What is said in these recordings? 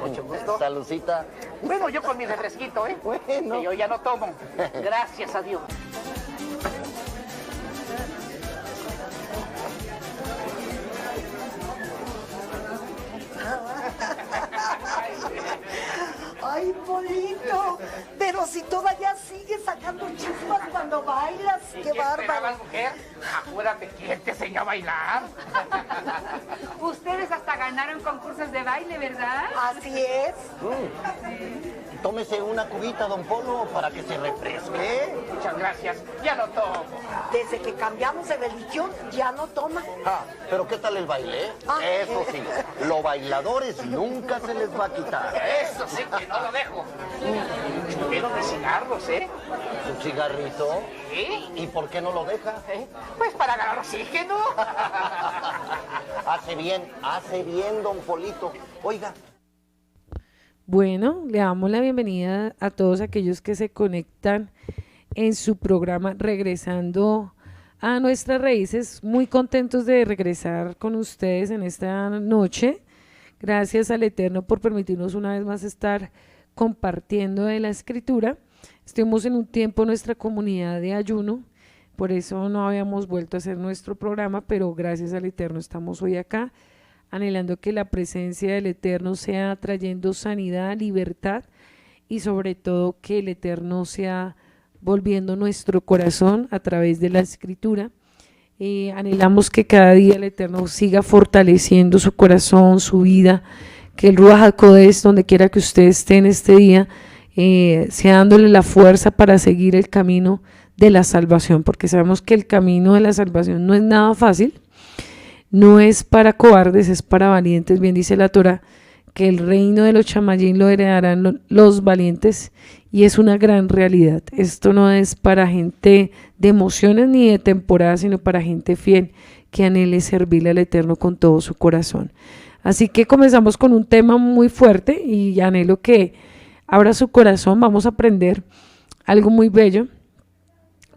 Mucho gusto. Salucita. Bueno, yo con mi refresquito, ¿eh? Bueno. Que yo ya no tomo. Gracias a Dios. Ay, Polito, pero si todavía sigues sacando chispas cuando bailas, qué bárbaro. esperabas, mujer? Acuérdate, ¿quién te enseñó a bailar? Ustedes hasta ganaron concursos de baile, ¿verdad? Así es. Tómese una cubita, don Polo, para que se refresque. Muchas gracias. Ya no tomo. Desde que cambiamos de religión, ya no toma. Pero ¿qué tal el baile? Ah. Eso sí, los bailadores nunca se les va a quitar. Eso sí que no lo dejo. Quiero de cigarros, ¿eh? ¿Un cigarrito? ¿Sí? ¿Y por qué no lo deja? Pues para ganar oxígeno. Hace bien, don Polito. Oiga. Bueno, le damos la bienvenida a todos aquellos que se conectan en su programa Regresando a Nuestras Raíces. Muy contentos de regresar con ustedes en esta noche. Gracias al Eterno por permitirnos una vez más estar compartiendo de la Escritura. Estuvimos en un tiempo en nuestra comunidad de ayuno, por eso no habíamos vuelto a hacer nuestro programa, pero gracias al Eterno estamos hoy acá, anhelando que la presencia del Eterno sea trayendo sanidad, libertad y sobre todo que el Eterno sea volviendo nuestro corazón a través de la Escritura. Anhelamos que cada día el Eterno siga fortaleciendo su corazón, su vida, que el Ruach HaKodesh, donde quiera que usted esté en este día, sea dándole la fuerza para seguir el camino de la salvación, porque sabemos que el camino de la salvación no es nada fácil, no es para cobardes, es para valientes. Bien dice la Torá que el reino de los chamayín lo heredarán los valientes, y es una gran realidad. Esto no es para gente de emociones ni de temporada, sino para gente fiel que anhele servirle al Eterno con todo su corazón. Así que comenzamos con un tema muy fuerte y anhelo que abra su corazón. Vamos a aprender algo muy bello,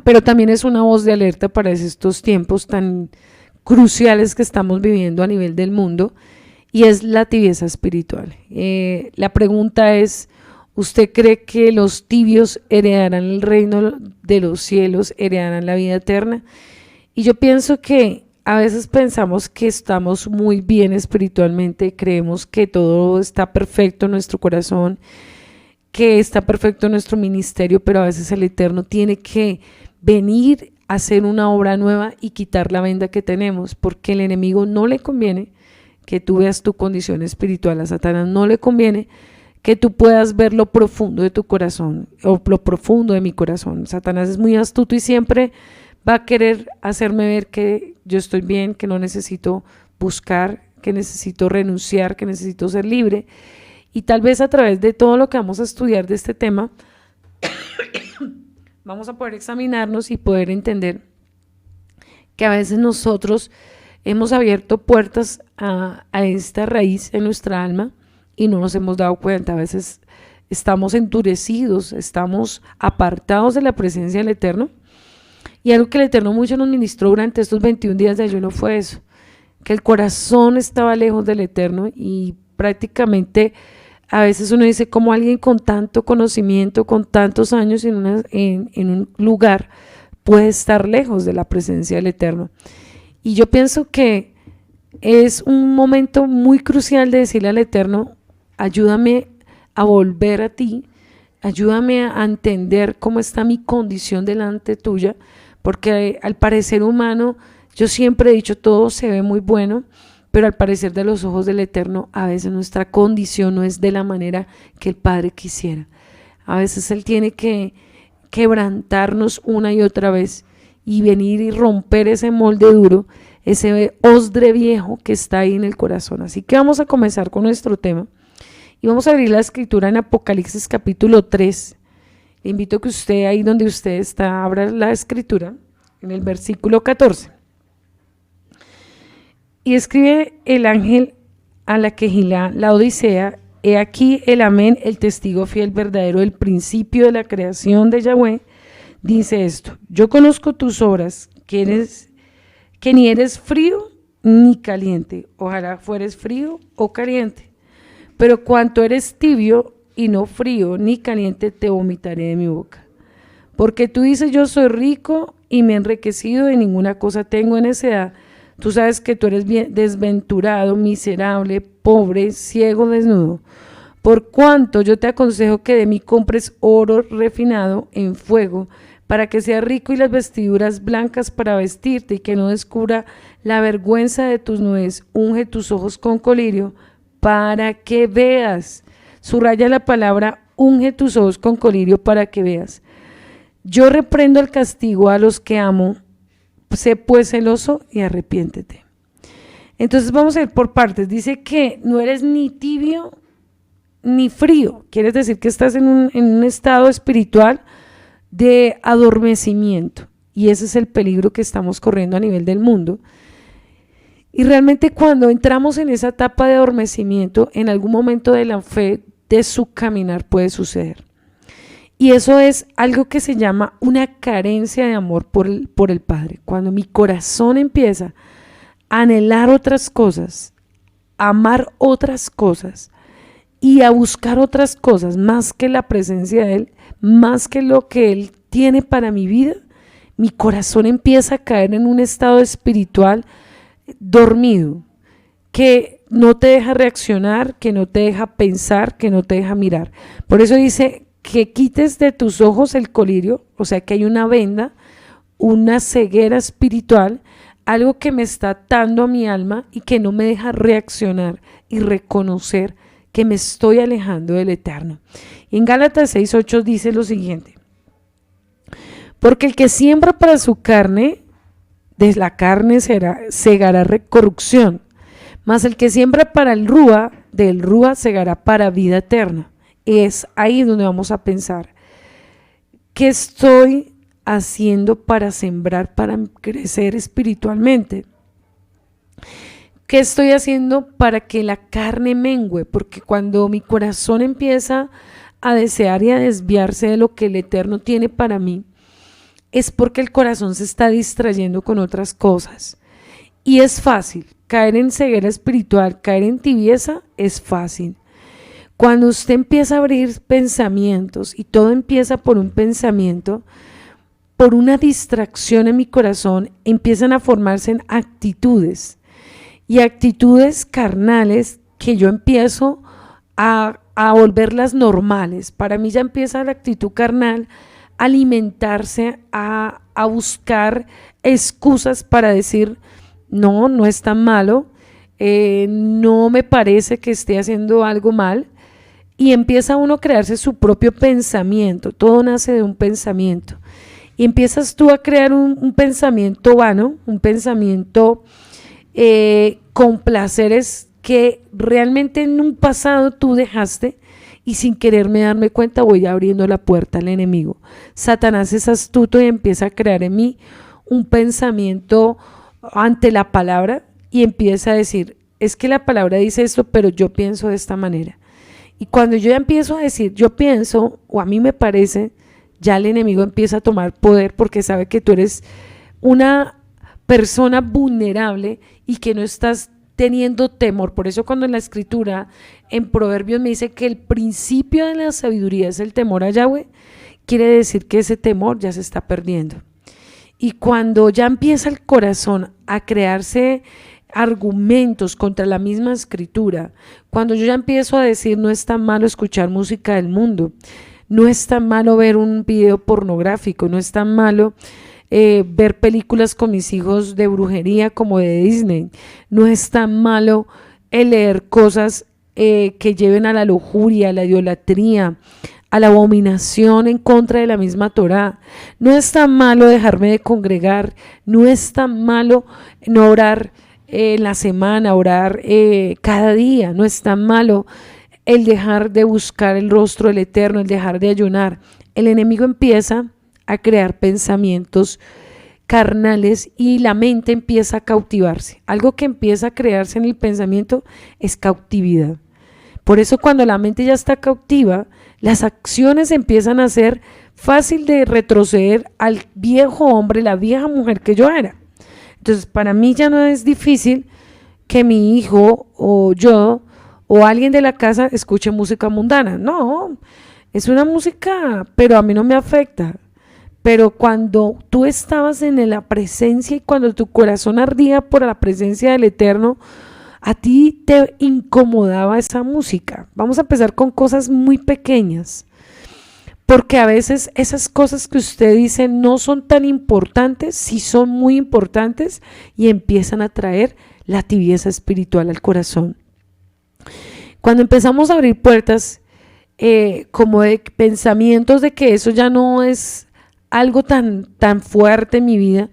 pero también es una voz de alerta para estos tiempos tan cruciales que estamos viviendo a nivel del mundo, y es la tibieza espiritual. La pregunta es, ¿usted cree que los tibios heredarán el reino de los cielos, heredarán la vida eterna? Y yo pienso que a veces pensamos que estamos muy bien espiritualmente, creemos que todo está perfecto en nuestro corazón, que está perfecto en nuestro ministerio, pero a veces el Eterno tiene que venir a hacer una obra nueva y quitar la venda que tenemos, porque el enemigo no le conviene que tú veas tu condición espiritual. A Satanás no le conviene que tú puedas ver lo profundo de tu corazón o lo profundo de mi corazón. Satanás es muy astuto y siempre va a querer hacerme ver que yo estoy bien, que no necesito buscar, que necesito renunciar, que necesito ser libre. Y tal vez a través de todo lo que vamos a estudiar de este tema, vamos a poder examinarnos y poder entender que a veces nosotros hemos abierto puertas a esta raíz en nuestra alma y no nos hemos dado cuenta. A veces estamos endurecidos, estamos apartados de la presencia del Eterno, y algo que el Eterno mucho nos ministró durante estos 21 días de ayuno fue eso, que el corazón estaba lejos del Eterno, y prácticamente a veces uno dice, como alguien con tanto conocimiento, con tantos años en un lugar puede estar lejos de la presencia del Eterno. Y yo pienso que es un momento muy crucial de decirle al Eterno, ayúdame a volver a ti, ayúdame a entender cómo está mi condición delante tuya, porque al parecer humano, yo siempre he dicho, todo se ve muy bueno, pero al parecer de los ojos del Eterno, a veces nuestra condición no es de la manera que el Padre quisiera. A veces Él tiene que quebrantarnos una y otra vez y venir y romper ese molde duro, ese osdre viejo que está ahí en el corazón. Así que vamos a comenzar con nuestro tema y vamos a abrir la escritura en Apocalipsis capítulo 3. Le invito a que usted, ahí donde usted está, abra la escritura en el versículo 14. Y escribe el ángel a la Quejilá, la Odisea: he aquí el Amén, el testigo fiel verdadero del principio de la creación de Yahweh, dice esto: yo conozco tus obras, que ni eres frío ni caliente. Ojalá fueres frío o caliente. pero cuanto eres tibio y no frío ni caliente, te vomitaré de mi boca. Porque tú dices, yo soy rico y me he enriquecido, y ninguna cosa tengo en necedad. Tú sabes que tú eres bien desventurado, miserable, pobre, ciego, desnudo. Por cuanto yo te aconsejo que de mí compres oro refinado en fuego, para que seas rico, y las vestiduras blancas para vestirte, y que no descubra la vergüenza de tus nuez. Unge tus ojos con colirio para que veas. Subraya la palabra unge tus ojos con colirio para que veas. Yo reprendo el castigo a los que amo. Sé pues celoso y arrepiéntete. Entonces vamos a ir por partes. Dice que no eres ni tibio ni frío. Quiere decir que estás en un estado espiritual de adormecimiento, y ese es el peligro que estamos corriendo a nivel del mundo. Y realmente cuando entramos en esa etapa de adormecimiento, en algún momento de la fe, de su caminar puede suceder, y eso es algo que se llama una carencia de amor por el Padre. Cuando mi corazón empieza a anhelar otras cosas, a amar otras cosas y a buscar otras cosas más que la presencia de Él, más que lo que Él tiene para mi vida, mi corazón empieza a caer en un estado espiritual dormido, que no te deja reaccionar, que no te deja pensar, que no te deja mirar. Por eso dice que quites de tus ojos el colirio, o sea que hay una venda, una ceguera espiritual, algo que me está atando a mi alma y que no me deja reaccionar y reconocer que me estoy alejando del Eterno. Y en Gálatas 6:8 dice lo siguiente: porque el que siembra para su carne, de la carne segará corrupción, mas el que siembra para el Rúa, del Rúa segará para vida eterna. Es ahí donde vamos a pensar, ¿qué estoy haciendo para sembrar, para crecer espiritualmente? ¿Qué estoy haciendo para que la carne mengüe? Porque cuando mi corazón empieza a desear y a desviarse de lo que el Eterno tiene para mí, es porque el corazón se está distrayendo con otras cosas. Y es fácil caer en ceguera espiritual, caer en tibieza, es fácil. Cuando usted empieza a abrir pensamientos, y todo empieza por un pensamiento, por una distracción en mi corazón, empiezan a formarse en actitudes, y actitudes carnales que yo empiezo a volverlas normales. Para mí ya empieza la actitud carnal a alimentarse, a buscar excusas para decir, no es tan malo, no me parece que esté haciendo algo mal, y empieza uno a crearse su propio pensamiento. Todo nace de un pensamiento, y empiezas tú a crear un pensamiento vano, un pensamiento con placeres que realmente en un pasado tú dejaste, y sin quererme darme cuenta voy abriendo la puerta al enemigo. Satanás es astuto y empieza a crear en mí un pensamiento ante la palabra, y empieza a decir, es que la palabra dice esto, pero yo pienso de esta manera. Y cuando yo ya empiezo a decir, yo pienso, o a mí me parece, ya el enemigo empieza a tomar poder, porque sabe que tú eres una persona vulnerable y que no estás teniendo temor. Por eso cuando en la escritura, en Proverbios, me dice que el principio de la sabiduría es el temor a Yahweh, quiere decir que ese temor ya se está perdiendo. Y cuando ya empieza el corazón a crearse argumentos contra la misma escritura, cuando yo ya empiezo a decir, no es tan malo escuchar música del mundo, no es tan malo ver un video pornográfico, no es tan malo ver películas con mis hijos de brujería como de Disney, no es tan malo leer cosas que lleven a la lujuria, a la idolatría, a la abominación en contra de la misma Torá. No es tan malo dejarme de congregar, no es tan malo no orar en la semana, orar cada día, no es tan malo el dejar de buscar el rostro del Eterno, el dejar de ayunar. El enemigo empieza a crear pensamientos carnales y la mente empieza a cautivarse. Algo que empieza a crearse en el pensamiento es cautividad. Por eso cuando la mente ya está cautiva, las acciones empiezan a ser fácil de retroceder al viejo hombre, la vieja mujer que yo era. Entonces para mí ya no es difícil que mi hijo o yo o alguien de la casa escuche música mundana. No, es una música, pero a mí no me afecta. Pero cuando tú estabas en la presencia y cuando tu corazón ardía por la presencia del Eterno, a ti te incomodaba esa música. Vamos a empezar con cosas muy pequeñas, porque a veces esas cosas que usted dice no son tan importantes, sí son muy importantes y empiezan a traer la tibieza espiritual al corazón. Cuando empezamos a abrir puertas como de pensamientos de que eso ya no es algo tan fuerte en mi vida,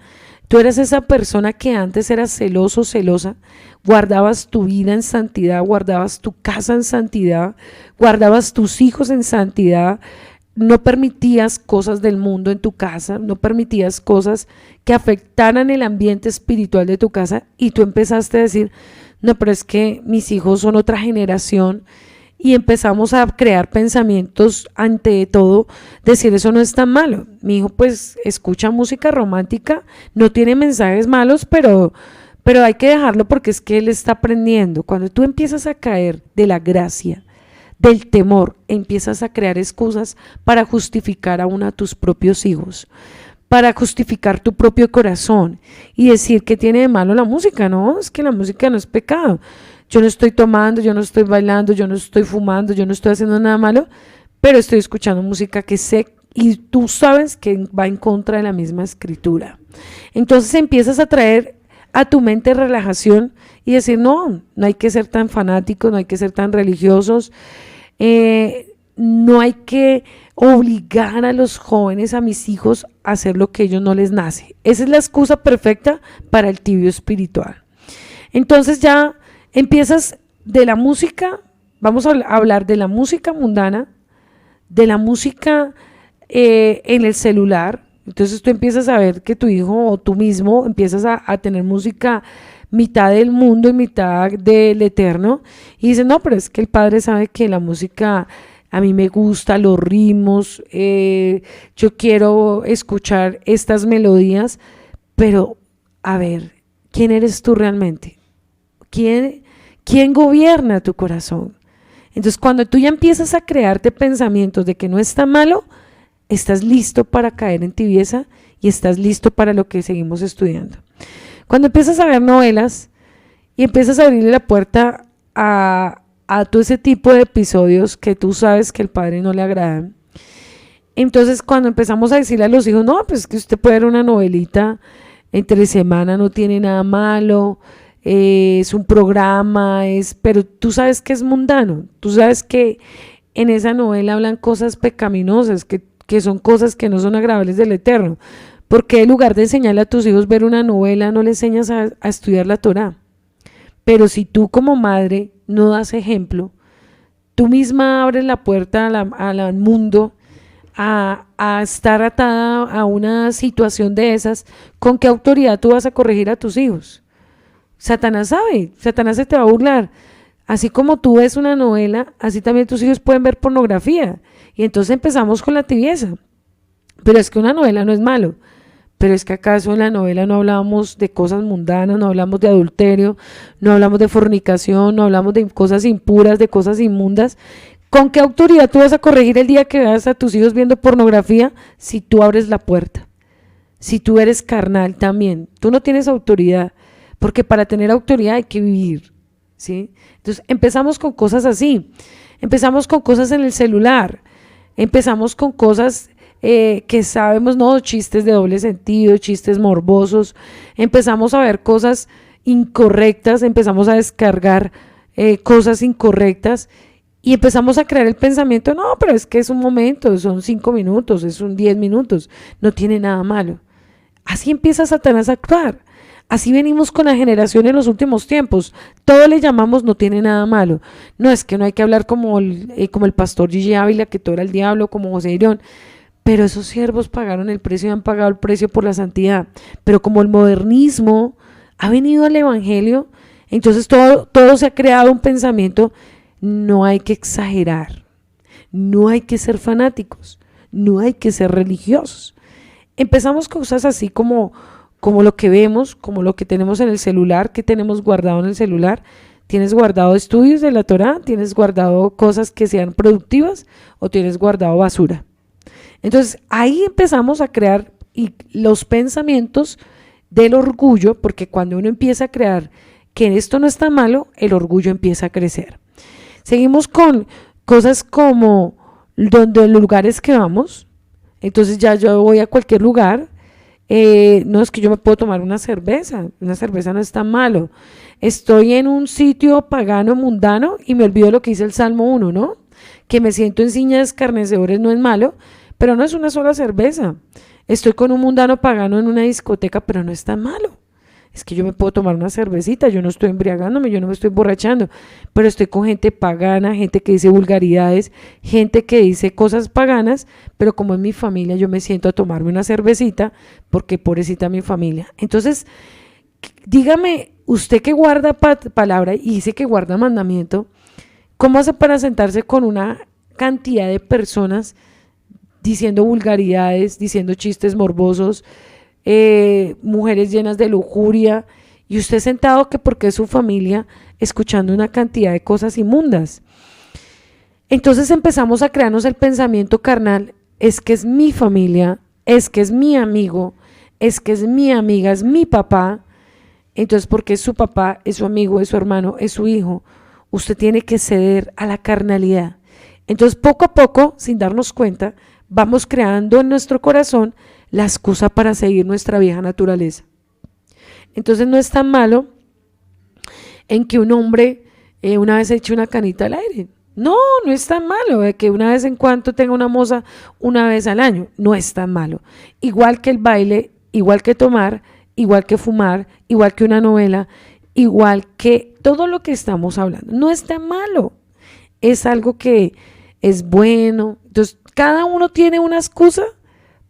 tú eras esa persona que antes eras celoso, celosa, guardabas tu vida en santidad, guardabas tu casa en santidad, guardabas tus hijos en santidad, no permitías cosas del mundo en tu casa, no permitías cosas que afectaran el ambiente espiritual de tu casa, y tú empezaste a decir, no, pero es que mis hijos son otra generación, y empezamos a crear pensamientos ante todo, decir eso no es tan malo, mi hijo pues escucha música romántica, no tiene mensajes malos, pero hay que dejarlo porque es que él está aprendiendo. Cuando tú empiezas a caer de la gracia, del temor, empiezas a crear excusas para justificar aún a tus propios hijos, para justificar tu propio corazón y decir que tiene de malo la música. No, es que la música no es pecado. Yo no estoy tomando, yo no estoy bailando, yo no estoy fumando, yo no estoy haciendo nada malo, pero estoy escuchando música que sé y tú sabes que va en contra de la misma escritura. Entonces empiezas a traer a tu mente relajación y decir, no hay que ser tan fanáticos, no hay que ser tan religiosos, no hay que obligar a los jóvenes, a mis hijos, a hacer lo que a ellos no les nace. Esa es la excusa perfecta para el tibio espiritual. Entonces ya empiezas de la música, vamos a hablar de la música mundana, de la música en el celular. Entonces tú empiezas a ver que tu hijo o tú mismo empiezas a tener música mitad del mundo y mitad del Eterno, y dices, no, pero es que el Padre sabe que la música a mí me gusta, los ritmos, yo quiero escuchar estas melodías, pero a ver, ¿quién eres tú realmente? ¿Quién gobierna tu corazón? Entonces cuando tú ya empiezas a crearte pensamientos de que no está malo, estás listo para caer en tibieza y estás listo para lo que seguimos estudiando. Cuando empiezas a ver novelas y empiezas a abrirle la puerta a todo ese tipo de episodios que tú sabes que al Padre no le agradan, entonces cuando empezamos a decirle a los hijos, no, pues es que usted puede ver una novelita entre semana, no tiene nada malo, es un programa, pero tú sabes que es mundano, tú sabes que en esa novela hablan cosas pecaminosas, que son cosas que no son agradables del Eterno. Porque en lugar de enseñarle a tus hijos ver una novela, no le enseñas a estudiar la Torá? Pero si tú como madre no das ejemplo, tú misma abres la puerta al mundo a estar atada a una situación de esas. ¿Con qué autoridad tú vas a corregir a tus hijos? Satanás sabe, Satanás se te va a burlar. Así como tú ves una novela, así también tus hijos pueden ver pornografía. Y entonces empezamos con la tibieza. Pero es que una novela no es malo. Pero es que acaso en la novela no hablamos de cosas mundanas, no hablamos de adulterio, no hablamos de fornicación, no hablamos de cosas impuras, de cosas inmundas. ¿Con qué autoridad tú vas a corregir el día que veas a tus hijos viendo pornografía si tú abres la puerta? Si tú eres carnal también, tú no tienes autoridad, porque para tener autoridad hay que vivir, ¿sí? Entonces empezamos con cosas así, empezamos con cosas en el celular, empezamos con cosas que sabemos, no, chistes de doble sentido, chistes morbosos, empezamos a ver cosas incorrectas, empezamos a descargar cosas incorrectas y empezamos a crear el pensamiento, no, pero es que es un momento, son 5 minutos, son 10 minutos, no tiene nada malo. Así empieza Satanás a actuar. Así venimos con la generación en los últimos tiempos. Todo le llamamos no tiene nada malo. No, es que no hay que hablar como el pastor Gigi Ávila, que todo era el diablo, como José Irón. Pero esos siervos pagaron el precio y han pagado el precio por la santidad. Pero como el modernismo ha venido al evangelio, entonces todo se ha creado un pensamiento, no hay que exagerar, no hay que ser fanáticos, no hay que ser religiosos. Empezamos con cosas así como lo que vemos, como lo que tenemos en el celular, que tenemos guardado en el celular. ¿Tienes guardado estudios de la Torá? ¿Tienes guardado cosas que sean productivas o tienes guardado basura? Entonces ahí empezamos a crear los pensamientos del orgullo, porque cuando uno empieza a crear que esto no está malo, el orgullo empieza a crecer. Seguimos con cosas como los lugares que vamos. Entonces ya yo voy a cualquier lugar, no es que yo me puedo tomar una cerveza no es tan malo. Estoy en un sitio pagano, mundano, y me olvido lo que dice el Salmo 1, ¿no? Que me siento en silla de escarnecedores no es malo, pero no es una sola cerveza. Estoy con un mundano pagano en una discoteca, pero no es tan malo. Es que yo me puedo tomar una cervecita, yo no estoy embriagándome, yo no me estoy emborrachando, pero estoy con gente pagana, gente que dice vulgaridades, gente que dice cosas paganas, pero como es mi familia, yo me siento a tomarme una cervecita, porque pobrecita mi familia. Entonces, dígame, usted que guarda palabra y dice que guarda mandamiento, ¿cómo hace para sentarse con una cantidad de personas diciendo vulgaridades, diciendo chistes morbosos, mujeres llenas de lujuria, y usted sentado que porque es su familia escuchando una cantidad de cosas inmundas? Entonces empezamos a crearnos el pensamiento carnal, es que es mi familia, es que es mi amigo, es que es mi amiga, es mi papá. Entonces, porque es su papá, es su amigo, es su hermano, es su hijo, usted tiene que ceder a la carnalidad. Entonces, poco a poco, sin darnos cuenta, vamos creando en nuestro corazón la excusa para seguir nuestra vieja naturaleza. Entonces no es tan malo en que un hombre una vez eche una canita al aire. No es tan malo que una vez en cuando tenga una moza una vez al año. No es tan malo. Igual que el baile, igual que tomar, igual que fumar, igual que una novela, igual que todo lo que estamos hablando. No es tan malo. Es algo que es bueno. Entonces cada uno tiene una excusa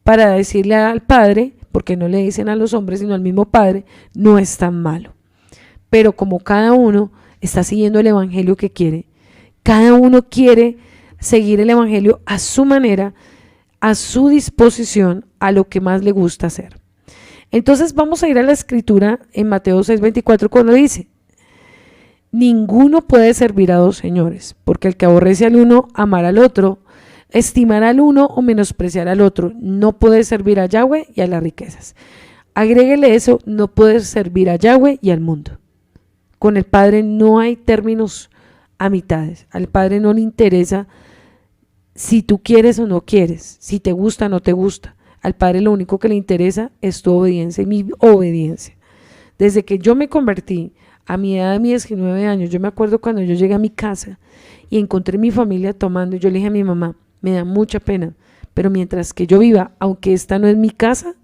para decirle al padre, porque no le dicen a los hombres sino al mismo padre, no es tan malo. Pero como cada uno está siguiendo el evangelio que quiere, cada uno quiere seguir el evangelio a su manera, a su disposición, a lo que más le gusta hacer. Entonces vamos a ir a la escritura en Mateo 6:24 cuando dice: ninguno puede servir a dos señores, porque el que aborrece al uno amará al otro, estimar al uno o menospreciar al otro. No puede servir a Yahweh y a las riquezas. Agréguele eso, no puede servir a Yahweh y al mundo. Con el Padre no hay términos a mitades. Al Padre no le interesa si tú quieres o no quieres, si te gusta o no te gusta. Al Padre lo único que le interesa es tu obediencia y mi obediencia. Desde que yo me convertí a mi edad de mis 19 años, yo me acuerdo cuando yo llegué a mi casa y encontré mi familia tomando, y yo le dije a mi mamá, me da mucha pena, pero mientras que yo viva, aunque esta no es mi casa,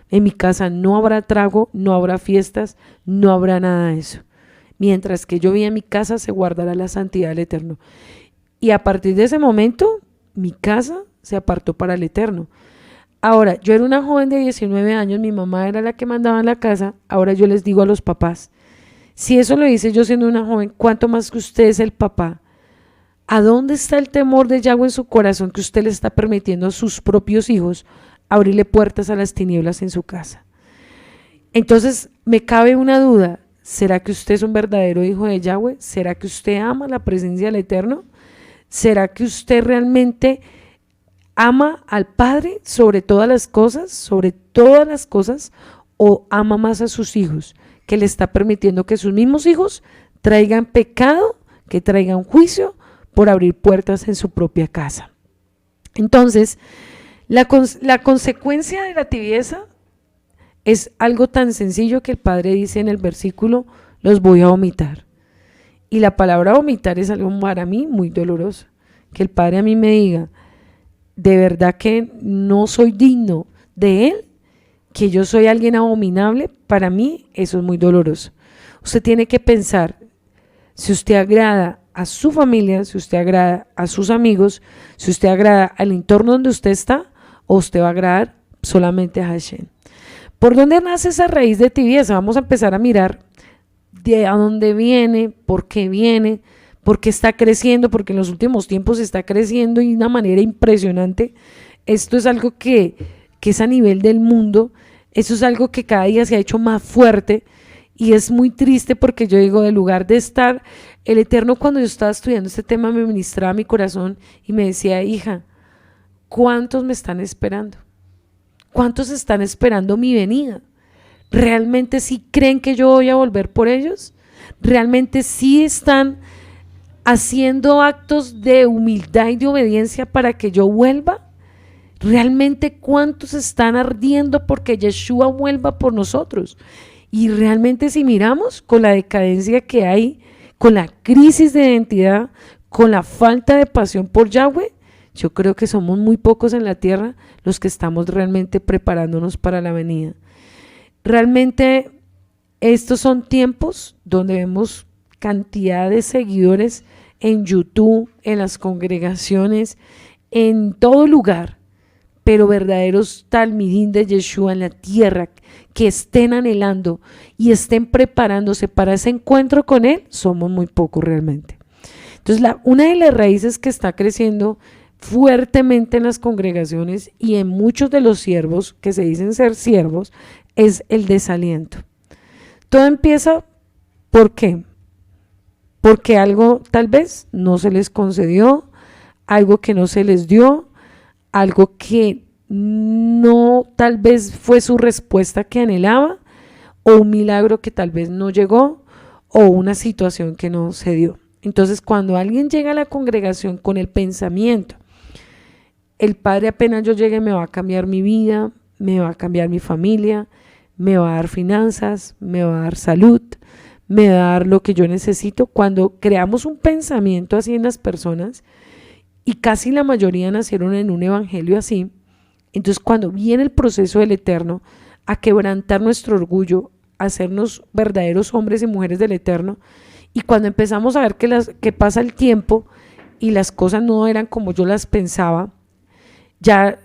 en mi casa no habrá trago, no habrá fiestas, no habrá nada de eso. Mientras que yo viva en mi casa, se guardará la santidad del Eterno. Y a partir de ese momento, mi casa se apartó para el Eterno. Ahora, yo era una joven de 19 años, mi mamá era la que mandaba en la casa. Ahora yo les digo a los papás, si eso lo hice yo siendo una joven, ¿cuánto más que usted es el papá? ¿A dónde está el temor de Yahweh en su corazón que usted le está permitiendo a sus propios hijos abrirle puertas a las tinieblas en su casa? Entonces me cabe una duda, ¿será que usted es un verdadero hijo de Yahweh? ¿Será que usted ama la presencia del Eterno? ¿Será que usted realmente ama al Padre sobre todas las cosas, o ama más a sus hijos, que le está permitiendo que sus mismos hijos traigan pecado, que traigan juicio por abrir puertas en su propia casa? Entonces, la consecuencia de la tibieza es algo tan sencillo que el Padre dice en el versículo, los voy a vomitar. Y la palabra vomitar es algo para mí muy doloroso. Que el Padre a mí me diga, de verdad que no soy digno de Él, que yo soy alguien abominable, para mí eso es muy doloroso. Usted tiene que pensar, si usted agrada a su familia, si usted agrada a sus amigos, si usted agrada al entorno donde usted está, o usted va a agradar solamente a Hashem. ¿Por dónde nace esa raíz de tibieza? Vamos a empezar a mirar de a dónde viene, por qué está creciendo, porque en los últimos tiempos está creciendo de una manera impresionante. Esto es algo que es a nivel del mundo, eso es algo que cada día se ha hecho más fuerte, Y es muy triste porque yo digo, en lugar de estar, el Eterno cuando yo estaba estudiando este tema me ministraba mi corazón y me decía, hija, ¿cuántos me están esperando? ¿Cuántos están esperando mi venida? ¿Realmente sí creen que yo voy a volver por ellos? ¿Realmente sí están haciendo actos de humildad y de obediencia para que yo vuelva? ¿Realmente cuántos están ardiendo porque Yeshua vuelva por nosotros? Y realmente si miramos con la decadencia que hay, con la crisis de identidad, con la falta de pasión por Yahweh, yo creo que somos muy pocos en la tierra los que estamos realmente preparándonos para la venida. Realmente estos son tiempos donde vemos cantidad de seguidores en YouTube, en las congregaciones, en todo lugar, pero verdaderos talmidín de Yeshua en la tierra que estén anhelando y estén preparándose para ese encuentro con Él, somos muy pocos realmente. Entonces, una de las raíces que está creciendo fuertemente en las congregaciones y en muchos de los siervos que se dicen ser siervos es el desaliento. Todo empieza, ¿por qué? Porque algo tal vez no se les concedió, algo que no se les dio, algo que no tal vez fue su respuesta que anhelaba, o un milagro que tal vez no llegó, o una situación que no se dio. Entonces, cuando alguien llega a la congregación con el pensamiento, el Padre apenas yo llegue me va a cambiar mi vida, me va a cambiar mi familia, me va a dar finanzas, me va a dar salud, me va a dar lo que yo necesito. Cuando creamos un pensamiento así en las personas, y casi la mayoría nacieron en un evangelio así, entonces cuando viene el proceso del Eterno a quebrantar nuestro orgullo, a hacernos verdaderos hombres y mujeres del Eterno, y cuando empezamos a ver que pasa el tiempo y las cosas no eran como yo las pensaba, ya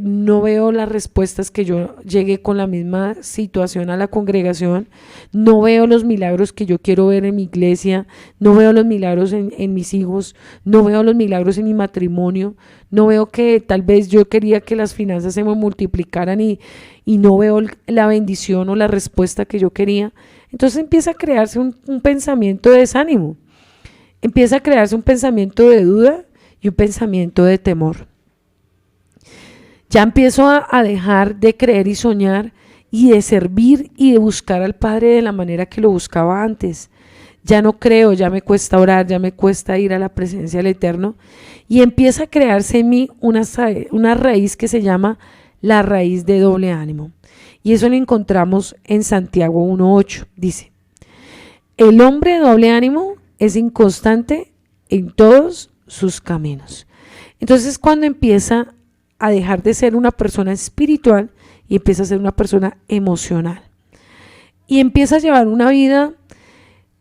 no veo las respuestas que yo llegué con la misma situación a la congregación, no veo los milagros que yo quiero ver en mi iglesia, no veo los milagros en mis hijos, no veo los milagros en mi matrimonio, no veo que tal vez yo quería que las finanzas se me multiplicaran y no veo la bendición o la respuesta que yo quería. Entonces empieza a crearse un pensamiento de desánimo, empieza a crearse un pensamiento de duda y un pensamiento de temor. Ya empiezo a dejar de creer y soñar y de servir y de buscar al Padre de la manera que lo buscaba antes. Ya no creo, ya me cuesta orar, ya me cuesta ir a la presencia del Eterno, y empieza a crearse en mí una raíz que se llama la raíz de doble ánimo. Y eso lo encontramos en Santiago 1:8. Dice, el hombre de doble ánimo es inconstante en todos sus caminos. Entonces, cuando empieza a dejar de ser una persona espiritual y empieza a ser una persona emocional, y empieza a llevar una vida,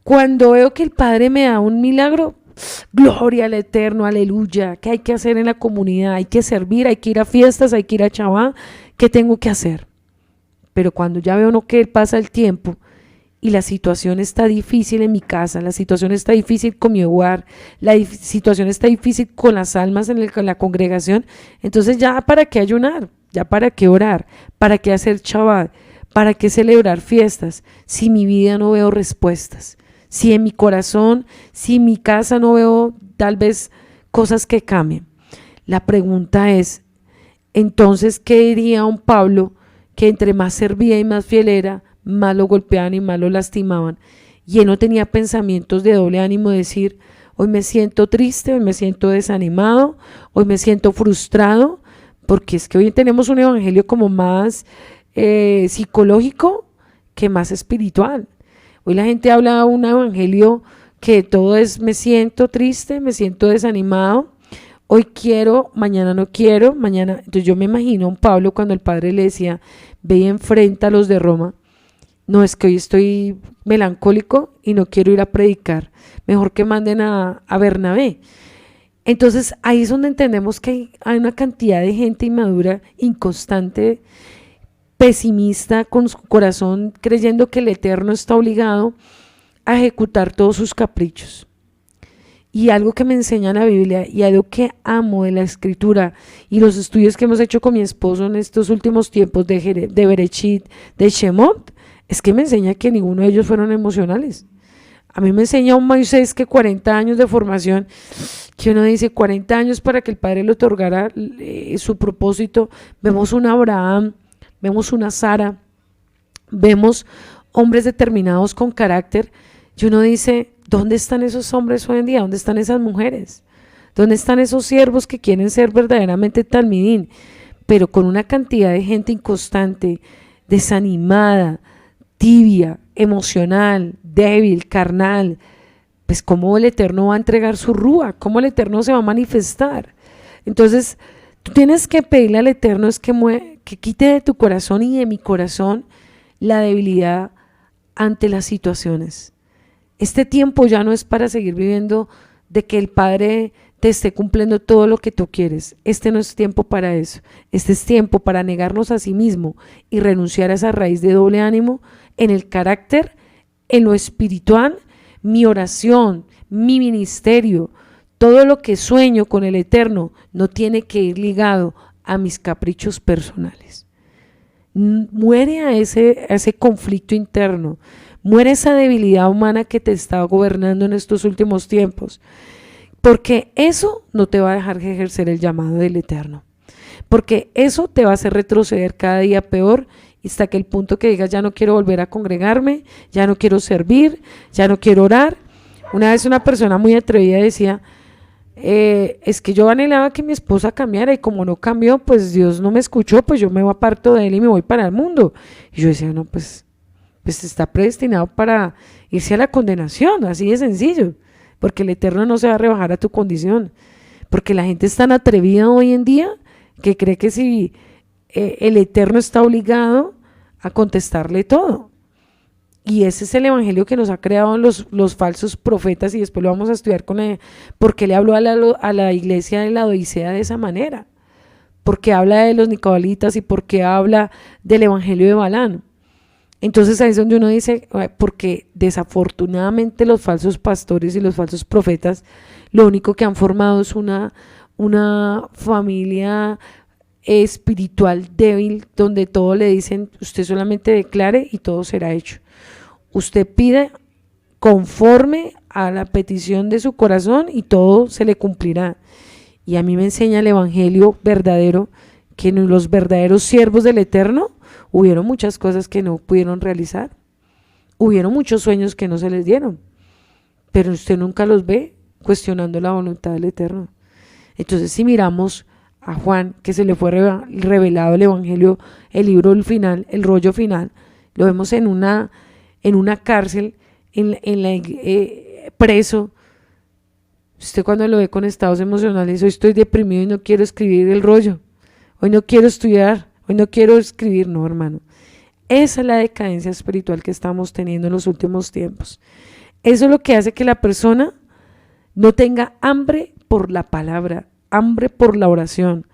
cuando veo que el Padre me da un milagro, gloria al Eterno, aleluya, ¿qué hay que hacer en la comunidad? Hay que servir, hay que ir a fiestas, hay que ir a Shabbat, ¿qué tengo que hacer? Pero cuando ya veo que pasa el tiempo y la situación está difícil en mi casa, la situación está difícil con mi hogar, la situación está difícil con las almas en la congregación, entonces ya para qué ayunar, ya para qué orar, para qué hacer Shabbat, para qué celebrar fiestas, si mi vida no veo respuestas, si en mi corazón, si en mi casa no veo tal vez cosas que cambien. La pregunta es, entonces, ¿qué diría un Pablo que entre más servía y más fiel era, más lo golpeaban y más lo lastimaban? Y él no tenía pensamientos de doble ánimo, de decir, hoy me siento triste, hoy me siento desanimado, hoy me siento frustrado, porque es que hoy tenemos un evangelio como más psicológico que más espiritual. Hoy la gente habla de un evangelio que todo es me siento triste, me siento desanimado, hoy quiero, mañana no quiero, mañana. Entonces yo me imagino a un Pablo cuando el Padre le decía, ve y enfrenta a los de Roma. No, es que hoy estoy melancólico y no quiero ir a predicar, mejor que manden a Bernabé. Entonces ahí es donde entendemos que hay una cantidad de gente inmadura, inconstante, pesimista, con su corazón creyendo que el Eterno está obligado a ejecutar todos sus caprichos. Y algo que me enseña la Biblia y algo que amo de la Escritura y los estudios que hemos hecho con mi esposo en estos últimos tiempos de Bereshit, de Shemot, es que me enseña que ninguno de ellos fueron emocionales. A mí me enseña un Moisés que 40 años de formación, que uno dice 40 años para que el Padre le otorgara su propósito. Vemos un Abraham, vemos una Sara, vemos hombres determinados con carácter, y uno dice, ¿dónde están esos hombres hoy en día? ¿Dónde están esas mujeres? ¿Dónde están esos siervos que quieren ser verdaderamente talmidín, pero con una cantidad de gente inconstante, desanimada, tibia, emocional, débil, carnal? Pues cómo el Eterno va a entregar su rúa, cómo el Eterno se va a manifestar. Entonces tú tienes que pedirle al Eterno es que quite de tu corazón y de mi corazón la debilidad ante las situaciones. Este tiempo ya no es para seguir viviendo de que el Padre te esté cumpliendo todo lo que tú quieres. Este no es tiempo para eso. Este es tiempo para negarnos a sí mismo y renunciar a esa raíz de doble ánimo en el carácter, en lo espiritual. Mi oración, mi ministerio, todo lo que sueño con el Eterno no tiene que ir ligado a mis caprichos personales. Muere a ese conflicto interno, muere esa debilidad humana que te está gobernando en estos últimos tiempos, porque eso no te va a dejar ejercer el llamado del Eterno, porque eso te va a hacer retroceder cada día peor, hasta que el punto que digas, ya no quiero volver a congregarme, ya no quiero servir, ya no quiero orar. Una vez una persona muy atrevida decía, es que yo anhelaba que mi esposa cambiara, y como no cambió, pues Dios no me escuchó, pues yo me aparto de él y me voy para el mundo. Y yo decía, no, pues está predestinado para irse a la condenación, así de sencillo, porque el Eterno no se va a rebajar a tu condición, porque la gente es tan atrevida hoy en día que cree que si el Eterno está obligado a contestarle todo. Y ese es el evangelio que nos ha creado los falsos profetas, y después lo vamos a estudiar por qué le habló a la iglesia de la Odisea de esa manera, porque habla de los nicolaítas y porque habla del evangelio de Balaam. Entonces ahí es donde uno dice, porque desafortunadamente los falsos pastores y los falsos profetas lo único que han formado es una familia espiritual débil, donde todo le dicen, usted solamente declare y todo será hecho. Usted pide conforme a la petición de su corazón y todo se le cumplirá. Y a mí me enseña el evangelio verdadero que en los verdaderos siervos del Eterno hubieron muchas cosas que no pudieron realizar, hubieron muchos sueños que no se les dieron, pero usted nunca los ve cuestionando la voluntad del Eterno. Entonces, si miramos a Juan, que se le fue revelado el evangelio, el libro final, el rollo final, lo vemos en una cárcel, preso. Usted cuando lo ve con estados emocionales, hoy estoy deprimido y no quiero escribir el rollo, hoy no quiero estudiar, hoy no quiero escribir. No, hermano, esa es la decadencia espiritual que estamos teniendo en los últimos tiempos. Eso es lo que hace que la persona no tenga hambre por la palabra, hambre por la oración,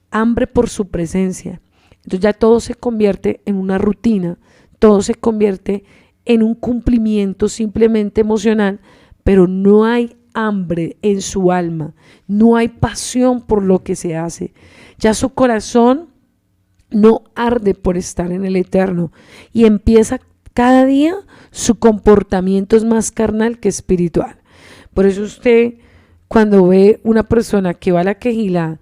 hambre por su presencia. Entonces ya todo se convierte en una rutina, todo se convierte en un cumplimiento simplemente emocional, pero no hay hambre en su alma, no hay pasión por lo que se hace. Ya su corazón no arde por estar en el Eterno, y empieza cada día su comportamiento es más carnal que espiritual. Por eso usted, cuando ve una persona que va a la quejilá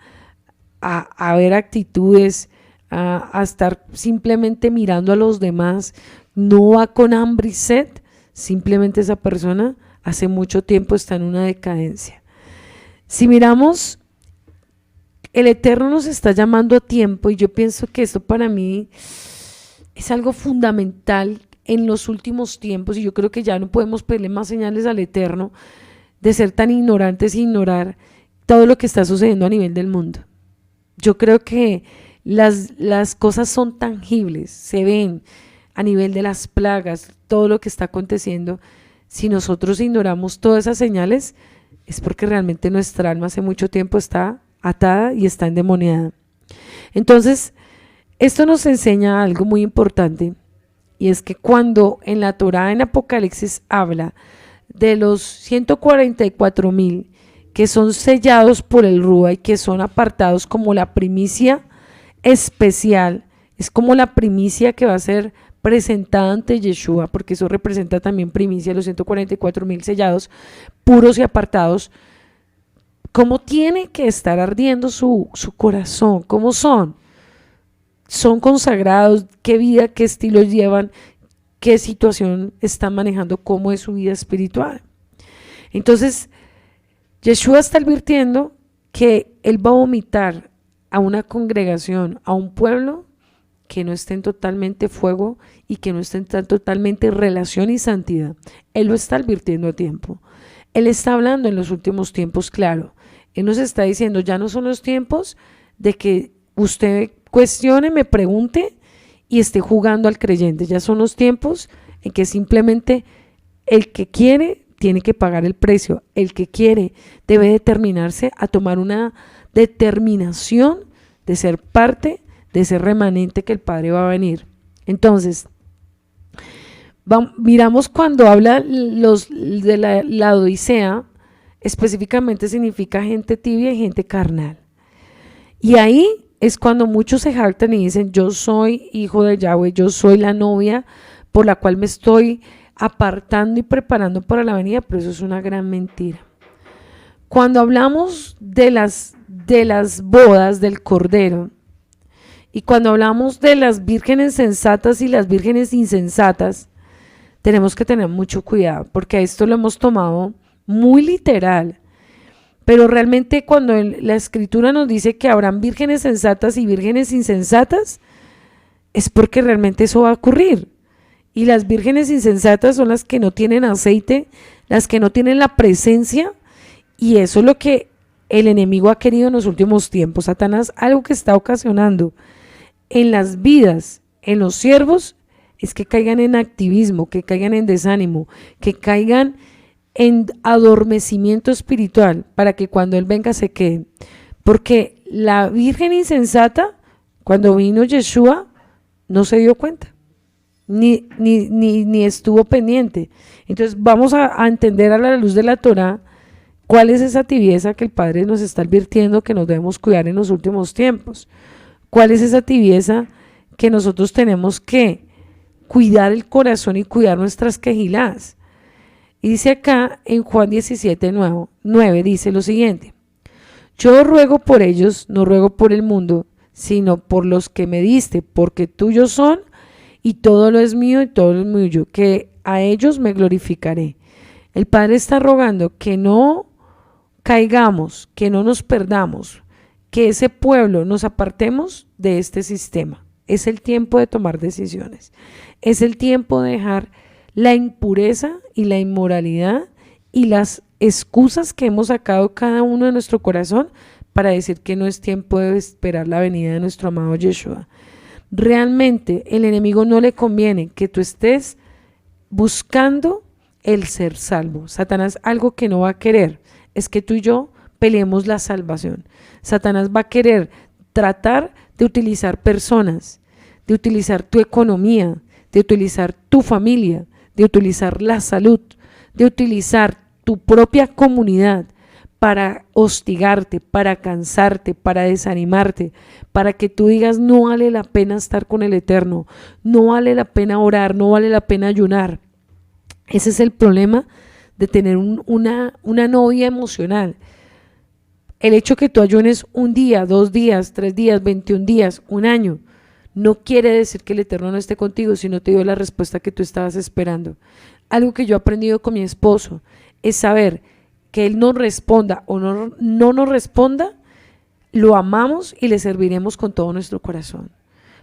a ver actitudes, a estar simplemente mirando a los demás, no va con hambre y sed, simplemente esa persona hace mucho tiempo está en una decadencia. Si miramos, el Eterno nos está llamando a tiempo, y yo pienso que esto para mí es algo fundamental en los últimos tiempos, y yo creo que ya no podemos pedirle más señales al Eterno de ser tan ignorantes e ignorar todo lo que está sucediendo a nivel del mundo. Yo creo que las cosas son tangibles, se ven a nivel de las plagas, todo lo que está aconteciendo. Si nosotros ignoramos todas esas señales, es porque realmente nuestra alma hace mucho tiempo está atada y está endemoniada. Entonces, esto nos enseña algo muy importante, y es que cuando en la Torá, en Apocalipsis, habla de los 144,000 que son sellados por el Rúa y que son apartados como la primicia especial, es como la primicia que va a ser presentada ante Yeshua, porque eso representa también primicia de los 144,000 sellados, puros y apartados, ¿cómo tiene que estar ardiendo su corazón? ¿Cómo son? ¿Son consagrados? ¿Qué vida, qué estilos llevan? ¿Qué situación están manejando? ¿Cómo es su vida espiritual? Entonces, Yeshua está advirtiendo que él va a vomitar a una congregación, a un pueblo que no esté en totalmente fuego y que no esté en totalmente relación y santidad. Él lo está advirtiendo a tiempo. Él está hablando en los últimos tiempos, claro. Él nos está diciendo, ya no son los tiempos de que usted cuestione, me pregunte y esté jugando al creyente. Ya son los tiempos en que simplemente el que quiere tiene que pagar el precio. El que quiere debe determinarse a tomar una determinación de ser parte de ese remanente que el Padre va a venir. Entonces, miramos cuando habla de la Odisea, específicamente significa gente tibia y gente carnal. Y ahí es cuando muchos se jactan y dicen, yo soy hijo de Yahweh, yo soy la novia por la cual me estoy apartando y preparando para la venida, pero eso es una gran mentira. Cuando hablamos de las bodas del Cordero y cuando hablamos de las vírgenes sensatas y las vírgenes insensatas, tenemos que tener mucho cuidado porque esto lo hemos tomado muy literal, pero realmente cuando la Escritura nos dice que habrán vírgenes sensatas y vírgenes insensatas, es porque realmente eso va a ocurrir. Y las vírgenes insensatas son las que no tienen aceite, las que no tienen la presencia, y eso es lo que el enemigo ha querido en los últimos tiempos. Satanás, algo que está ocasionando en las vidas, en los siervos, es que caigan en activismo, que caigan en desánimo, que caigan en adormecimiento espiritual, para que cuando Él venga se queden. Porque la virgen insensata, cuando vino Yeshua, no se dio cuenta, ni estuvo pendiente. Entonces vamos a entender a la luz de la Torá cuál es esa tibieza que el Padre nos está advirtiendo que nos debemos cuidar en los últimos tiempos. ¿Cuál es esa tibieza que nosotros tenemos que cuidar el corazón y cuidar nuestras quejiladas? Y dice acá en Juan 17:9, dice lo siguiente: yo ruego por ellos, no ruego por el mundo, sino por los que me diste, porque tuyos son, y todo lo es mío y todo lo es mío, que a ellos me glorificaré. El Padre está rogando que no caigamos, que no nos perdamos, que ese pueblo nos apartemos de este sistema. Es el tiempo de tomar decisiones, es el tiempo de dejar la impureza y la inmoralidad y las excusas que hemos sacado cada uno de nuestro corazón para decir que no es tiempo de esperar la venida de nuestro amado Yeshua. Realmente el enemigo no le conviene que tú estés buscando el ser salvo. Satanás algo que no va a querer es que tú y yo peleemos la salvación. Satanás va a querer tratar de utilizar personas, de utilizar tu economía, de utilizar tu familia, de utilizar la salud, de utilizar tu propia comunidad para hostigarte, para cansarte, para desanimarte, para que tú digas no vale la pena estar con el Eterno, no vale la pena orar, no vale la pena ayunar. Ese es el problema de tener una novia emocional. El hecho que tú ayunes un día, 2 días, 3 días, 21 días, un año, no quiere decir que el Eterno no esté contigo, sino te dio la respuesta que tú estabas esperando. Algo que yo he aprendido con mi esposo es saber que Él nos responda o no nos responda, lo amamos y le serviremos con todo nuestro corazón.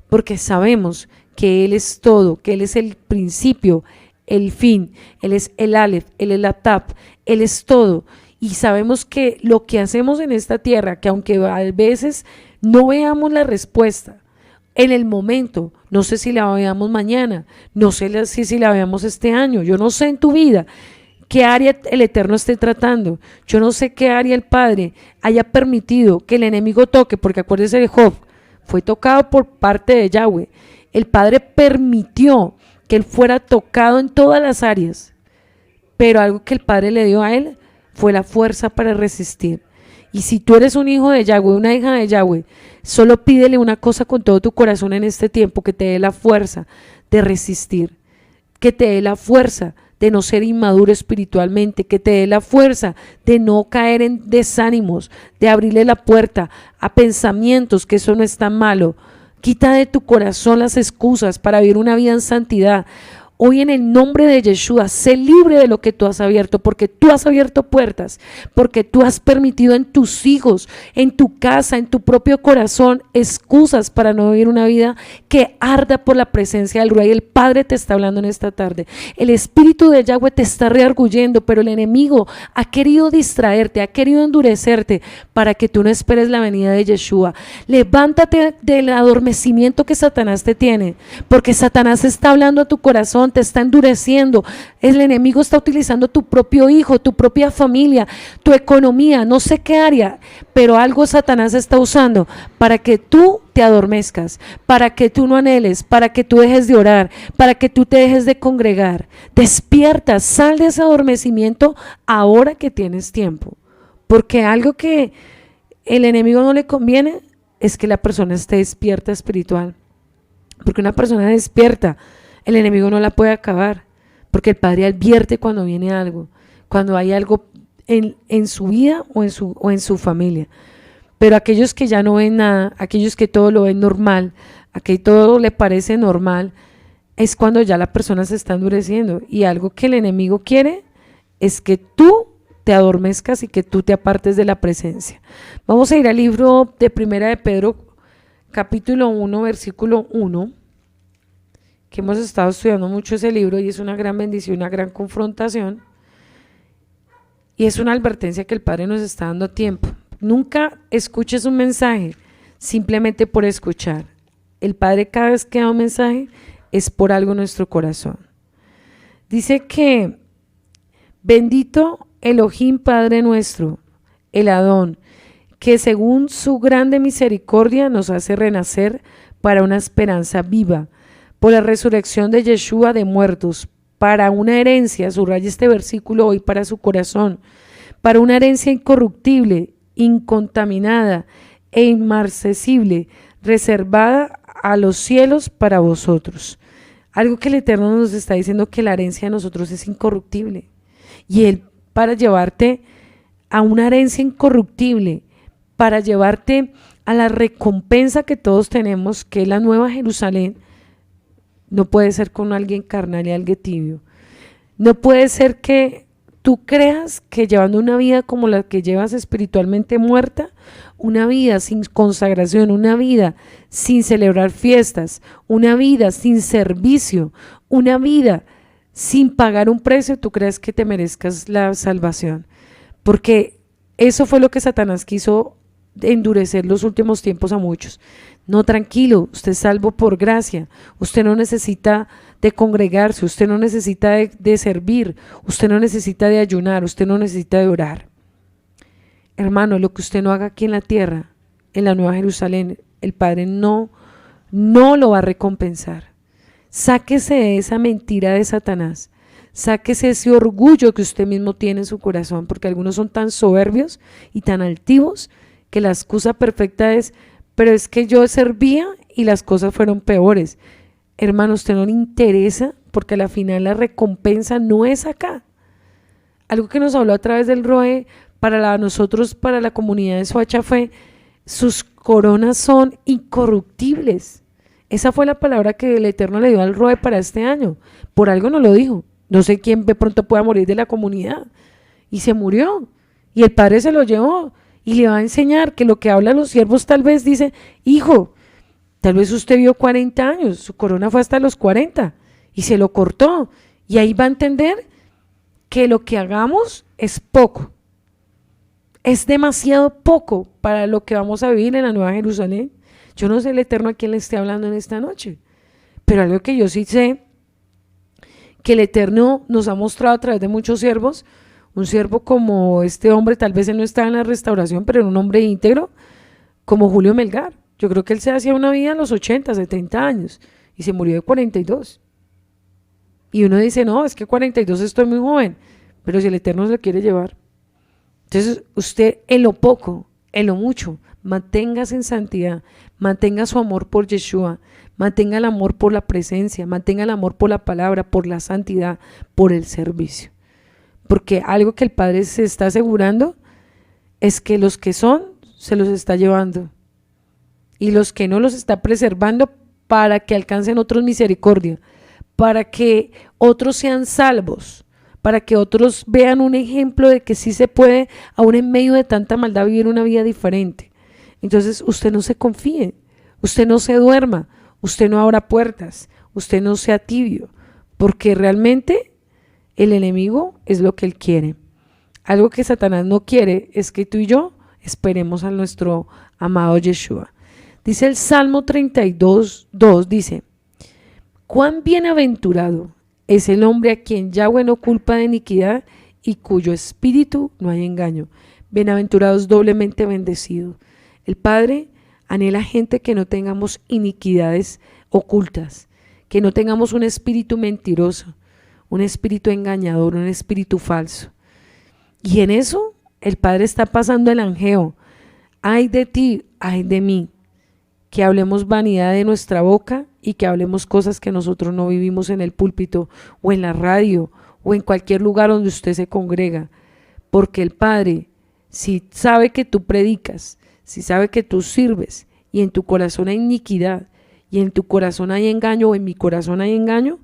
Porque sabemos que Él es todo, que Él es el principio, el fin, Él es el Aleph, Él es la Tap, Él es todo. Y sabemos que lo que hacemos en esta tierra, que aunque a veces no veamos la respuesta en el momento, no sé si la veamos mañana, no sé si la veamos este año, yo no sé en tu vida qué área el Eterno esté tratando, yo no sé qué área el Padre haya permitido que el enemigo toque, porque acuérdese de Job, fue tocado por parte de Yahweh, el Padre permitió que él fuera tocado en todas las áreas, pero algo que el Padre le dio a él fue la fuerza para resistir. Y si tú eres un hijo de Yahweh, una hija de Yahweh, solo pídele una cosa con todo tu corazón en este tiempo, que te dé la fuerza de resistir, que te dé la fuerza de no ser inmaduro espiritualmente, que te dé la fuerza de no caer en desánimos, de abrirle la puerta a pensamientos que eso no es tan malo. Quita de tu corazón las excusas para vivir una vida en santidad. Hoy en el nombre de Yeshua, sé libre de lo que tú has abierto, porque tú has abierto puertas, porque tú has permitido en tus hijos, en tu casa, en tu propio corazón, excusas para no vivir una vida que arda por la presencia del Ruach. El Padre te está hablando en esta tarde. El Espíritu de Yahweh te está reargullendo, pero el enemigo ha querido distraerte, ha querido endurecerte para que tú no esperes la venida de Yeshua. Levántate del adormecimiento que Satanás te tiene, porque Satanás está hablando a tu corazón, te está endureciendo. El enemigo está utilizando tu propio hijo, tu propia familia, tu economía, no sé qué área, pero algo Satanás está usando para que tú te adormezcas, para que tú no anheles, para que tú dejes de orar, para que tú te dejes de congregar. Despierta, sal de ese adormecimiento ahora que tienes tiempo, porque algo que el enemigo no le conviene es que la persona esté despierta espiritual, porque una persona despierta, el enemigo no la puede acabar, porque el Padre advierte cuando viene algo, cuando hay algo en su vida o en su familia. Pero aquellos que ya no ven nada, aquellos que todo lo ven normal, a que todo le parece normal, es cuando ya la persona se está endureciendo. Y algo que el enemigo quiere es que tú te adormezcas y que tú te apartes de la presencia. Vamos a ir al libro de Primera de Pedro, capítulo 1, versículo 1, que hemos estado estudiando mucho ese libro y es una gran bendición, una gran confrontación, y es una advertencia que el Padre nos está dando a tiempo. Nunca escuches un mensaje simplemente por escuchar. El Padre, cada vez que da un mensaje, es por algo en nuestro corazón. Dice que bendito Elohim Padre nuestro, el Adón, que según su grande misericordia nos hace renacer para una esperanza viva, por la resurrección de Yeshua de muertos, para una herencia, subraya este versículo hoy para su corazón, para una herencia incorruptible, incontaminada e inmarcesible, reservada a los cielos para vosotros. Algo que el Eterno nos está diciendo, que la herencia de nosotros es incorruptible, y Él, para llevarte a una herencia incorruptible, para llevarte a la recompensa que todos tenemos, que es la Nueva Jerusalén, no puede ser con alguien carnal y alguien tibio. No puede ser que tú creas que llevando una vida como la que llevas espiritualmente muerta, una vida sin consagración, una vida sin celebrar fiestas, una vida sin servicio, una vida sin pagar un precio, tú crees que te merezcas la salvación. Porque eso fue lo que Satanás quiso endurecer los últimos tiempos a muchos. No, tranquilo, usted es salvo por gracia, usted no necesita de congregarse, usted no necesita de servir, usted no necesita de ayunar, usted no necesita de orar. Hermano, lo que usted no haga aquí en la tierra, en la Nueva Jerusalén, el Padre no lo va a recompensar. Sáquese de esa mentira de Satanás, sáquese ese orgullo que usted mismo tiene en su corazón, porque algunos son tan soberbios y tan altivos que la excusa perfecta es: pero es que yo servía y las cosas fueron peores. Hermano, usted no le interesa, porque al final la recompensa no es acá. Algo que nos habló a través del ROE para nosotros, para la comunidad de Soacha, fue: sus coronas son incorruptibles. Esa fue la palabra que el Eterno le dio al ROE para este año. Por algo no lo dijo. No sé quién de pronto pueda morir de la comunidad. Y se murió. Y el Padre se lo llevó. Y le va a enseñar que lo que hablan los siervos, tal vez dice: hijo, tal vez usted vio 40 años, su corona fue hasta los 40 y se lo cortó. Y ahí va a entender que lo que hagamos es poco. Es demasiado poco para lo que vamos a vivir en la Nueva Jerusalén. Yo no sé el Eterno a quién le esté hablando en esta noche, pero algo que yo sí sé, que el Eterno nos ha mostrado a través de muchos siervos. Un siervo como este hombre, tal vez él no estaba en la restauración, pero era un hombre íntegro, como Julio Melgar. Yo creo que él se hacía una vida a los 80, 70 años y se murió de 42. Y uno dice: no, es que 42 estoy muy joven, pero si el Eterno se lo quiere llevar, Entonces usted en lo poco, en lo mucho, manténgase en santidad, mantenga su amor por Yeshua, mantenga el amor por la presencia, mantenga el amor por la palabra, por la santidad, por el servicio. Porque algo que el Padre se está asegurando es que los que son, se los está llevando. Y los que no los está preservando para que alcancen otros misericordia, para que otros sean salvos, para que otros vean un ejemplo de que sí se puede, aún en medio de tanta maldad, vivir una vida diferente. Entonces usted no se confíe, usted no se duerma, usted no abra puertas, usted no sea tibio, porque realmente el enemigo es lo que él quiere. Algo que Satanás no quiere es que tú y yo esperemos a nuestro amado Yeshua. Dice el Salmo 32:2, dice: cuán bienaventurado es el hombre a quien Yahweh no culpa de iniquidad y cuyo espíritu no hay engaño. Bienaventurado es doblemente bendecido. El Padre anhela gente que no tengamos iniquidades ocultas, que no tengamos un espíritu mentiroso, un espíritu engañador, un espíritu falso. Y en eso el Padre está pasando el anjeo. Ay de ti, ay de mí, que hablemos vanidad de nuestra boca y que hablemos cosas que nosotros no vivimos en el púlpito o en la radio o en cualquier lugar donde usted se congrega. Porque el Padre, si sabe que tú predicas, si sabe que tú sirves y en tu corazón hay iniquidad y en tu corazón hay engaño o en mi corazón hay engaño,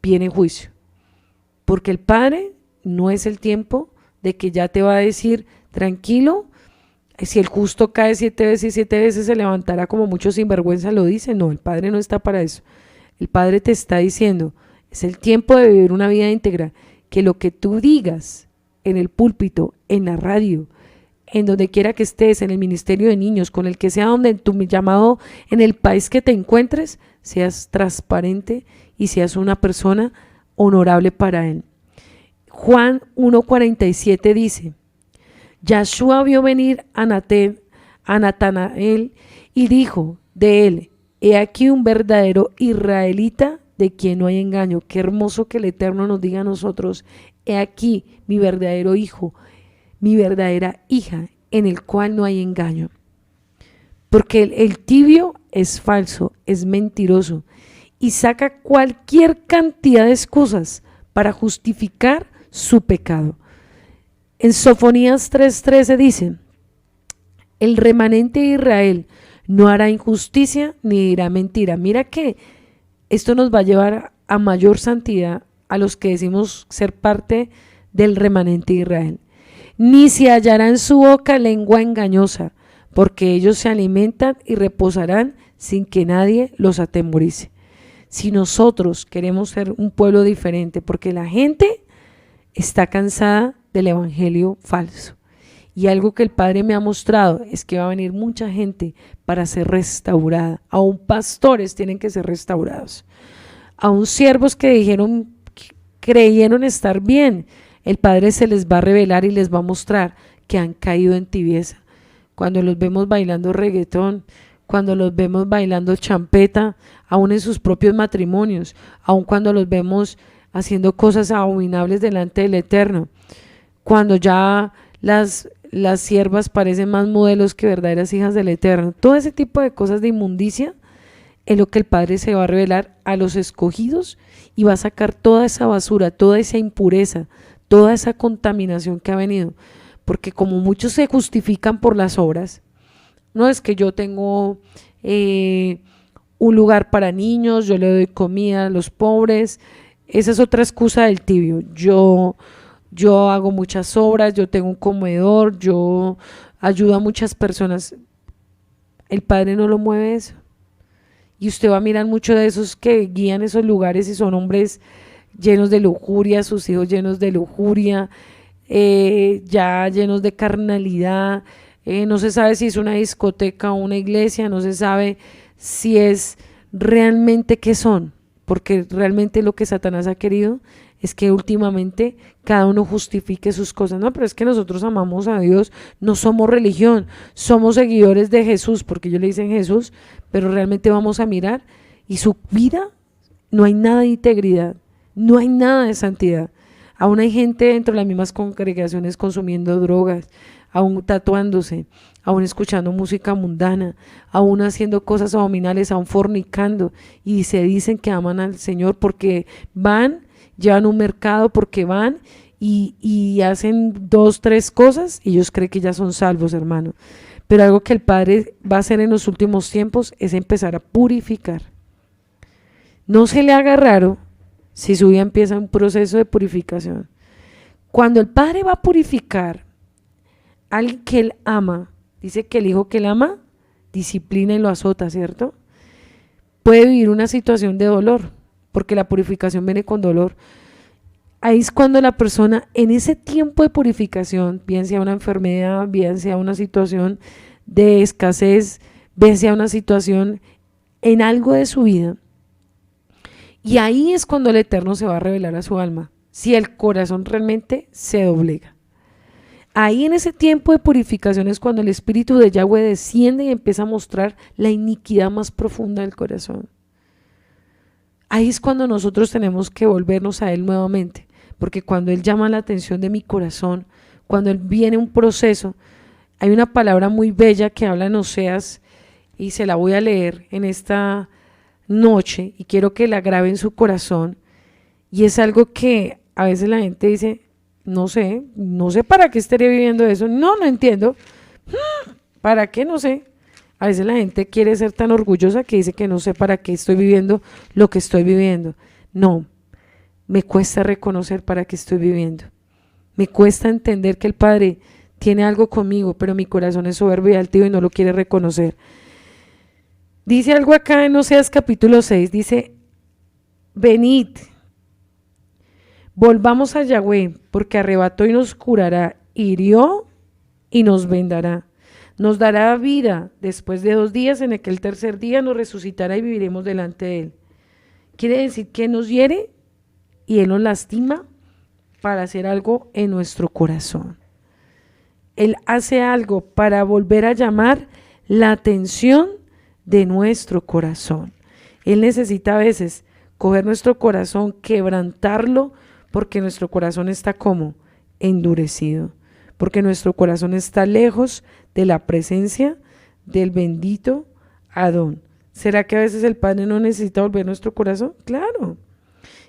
viene juicio. Porque el Padre no es el tiempo de que ya te va a decir tranquilo, si el justo cae 7 veces y 7 veces se levantará, como muchos sinvergüenza lo dicen. No, el Padre no está para eso. El Padre te está diciendo, es el tiempo de vivir una vida íntegra, que lo que tú digas en el púlpito, en la radio, en donde quiera que estés, en el ministerio de niños, con el que sea donde tu llamado, en el país que te encuentres, seas transparente y seas una persona honorable para Él. Juan 1:47 dice: Yahshua vio venir a Natanael y dijo de él: he aquí un verdadero israelita de quien no hay engaño. Qué hermoso que el Eterno nos diga a nosotros: he aquí mi verdadero hijo, mi verdadera hija, en el cual no hay engaño. Porque el tibio es falso, es mentiroso y saca cualquier cantidad de excusas para justificar su pecado. En Sofonías 3:13 dice: el remanente de Israel no hará injusticia ni dirá mentira. Mira que esto nos va a llevar a mayor santidad a los que decimos ser parte del remanente de Israel. Ni se hallará en su boca lengua engañosa, porque ellos se alimentan y reposarán sin que nadie los atemorice. Si nosotros queremos ser un pueblo diferente, porque la gente está cansada del evangelio falso, y algo que el Padre me ha mostrado es que va a venir mucha gente para ser restaurada. Aún pastores tienen que ser restaurados, aún siervos que creyeron estar bien, el Padre se les va a revelar y les va a mostrar que han caído en tibieza. Cuando los vemos bailando reggaetón, cuando los vemos bailando champeta, aún en sus propios matrimonios, aún cuando los vemos haciendo cosas abominables delante del Eterno, cuando ya las siervas parecen más modelos que verdaderas hijas del Eterno, todo ese tipo de cosas de inmundicia es lo que el Padre se va a revelar a los escogidos y va a sacar toda esa basura, toda esa impureza, toda esa contaminación que ha venido. Porque como muchos se justifican por las obras, no es que yo tengo un lugar para niños, yo le doy comida a los pobres, esa es otra excusa del tibio. Yo hago muchas obras, yo tengo un comedor, yo ayudo a muchas personas. El Padre no lo mueve eso. Y usted va a mirar mucho de esos que guían esos lugares y son hombres llenos de lujuria, sus hijos llenos de lujuria, ya llenos de carnalidad. No se sabe si es una discoteca o una iglesia, no se sabe si es realmente qué son, porque realmente lo que Satanás ha querido es que últimamente cada uno justifique sus cosas. No, pero es que nosotros amamos a Dios, no somos religión, somos seguidores de Jesús, porque ellos le dicen Jesús, pero realmente vamos a mirar y su vida no hay nada de integridad, no hay nada de santidad. Aún hay gente dentro de las mismas congregaciones consumiendo drogas, aún tatuándose, aún escuchando música mundana, aún haciendo cosas abominables, aún fornicando, y se dicen que aman al Señor porque van, llevan un mercado, porque van y hacen 2, 3 cosas, y ellos creen que ya son salvos, hermano. Pero algo que el Padre va a hacer en los últimos tiempos es empezar a purificar. No se le haga raro si su vida empieza un proceso de purificación. Cuando el Padre va a purificar a alguien que Él ama, dice que el hijo que Él ama disciplina y lo azota, ¿cierto? Puede vivir una situación de dolor, porque la purificación viene con dolor. Ahí es cuando la persona, en ese tiempo de purificación, bien sea una enfermedad, bien sea una situación de escasez, bien sea una situación en algo de su vida, y ahí es cuando el Eterno se va a revelar a su alma, si el corazón realmente se doblega. Ahí en ese tiempo de purificación es cuando el Espíritu de Yahweh desciende y empieza a mostrar la iniquidad más profunda del corazón. Ahí es cuando nosotros tenemos que volvernos a Él nuevamente, porque cuando Él llama la atención de mi corazón, cuando Él viene un proceso, hay una palabra muy bella que habla en Oseas y se la voy a leer en esta noche y quiero que la grabe en su corazón, y es algo que a veces la gente dice, no sé para qué estaría viviendo eso, no entiendo, ¿para qué? No sé. A veces la gente quiere ser tan orgullosa que dice que no sé para qué estoy viviendo lo que estoy viviendo. No, me cuesta reconocer para qué estoy viviendo. Me cuesta entender que el Padre tiene algo conmigo, pero mi corazón es soberbio y altivo y no lo quiere reconocer. Dice algo acá en Oseas capítulo 6, dice, venid, volvamos a Yahweh, porque arrebató y nos curará, hirió y nos vendará. Nos dará vida después de 2 días, en aquel tercer día nos resucitará y viviremos delante de Él. Quiere decir que nos hiere y Él nos lastima para hacer algo en nuestro corazón. Él hace algo para volver a llamar la atención de nuestro corazón. Él necesita a veces coger nuestro corazón, quebrantarlo, porque nuestro corazón está como endurecido, porque nuestro corazón está lejos de la presencia del bendito Adón. ¿Será que a veces el Padre no necesita volver nuestro corazón? Claro.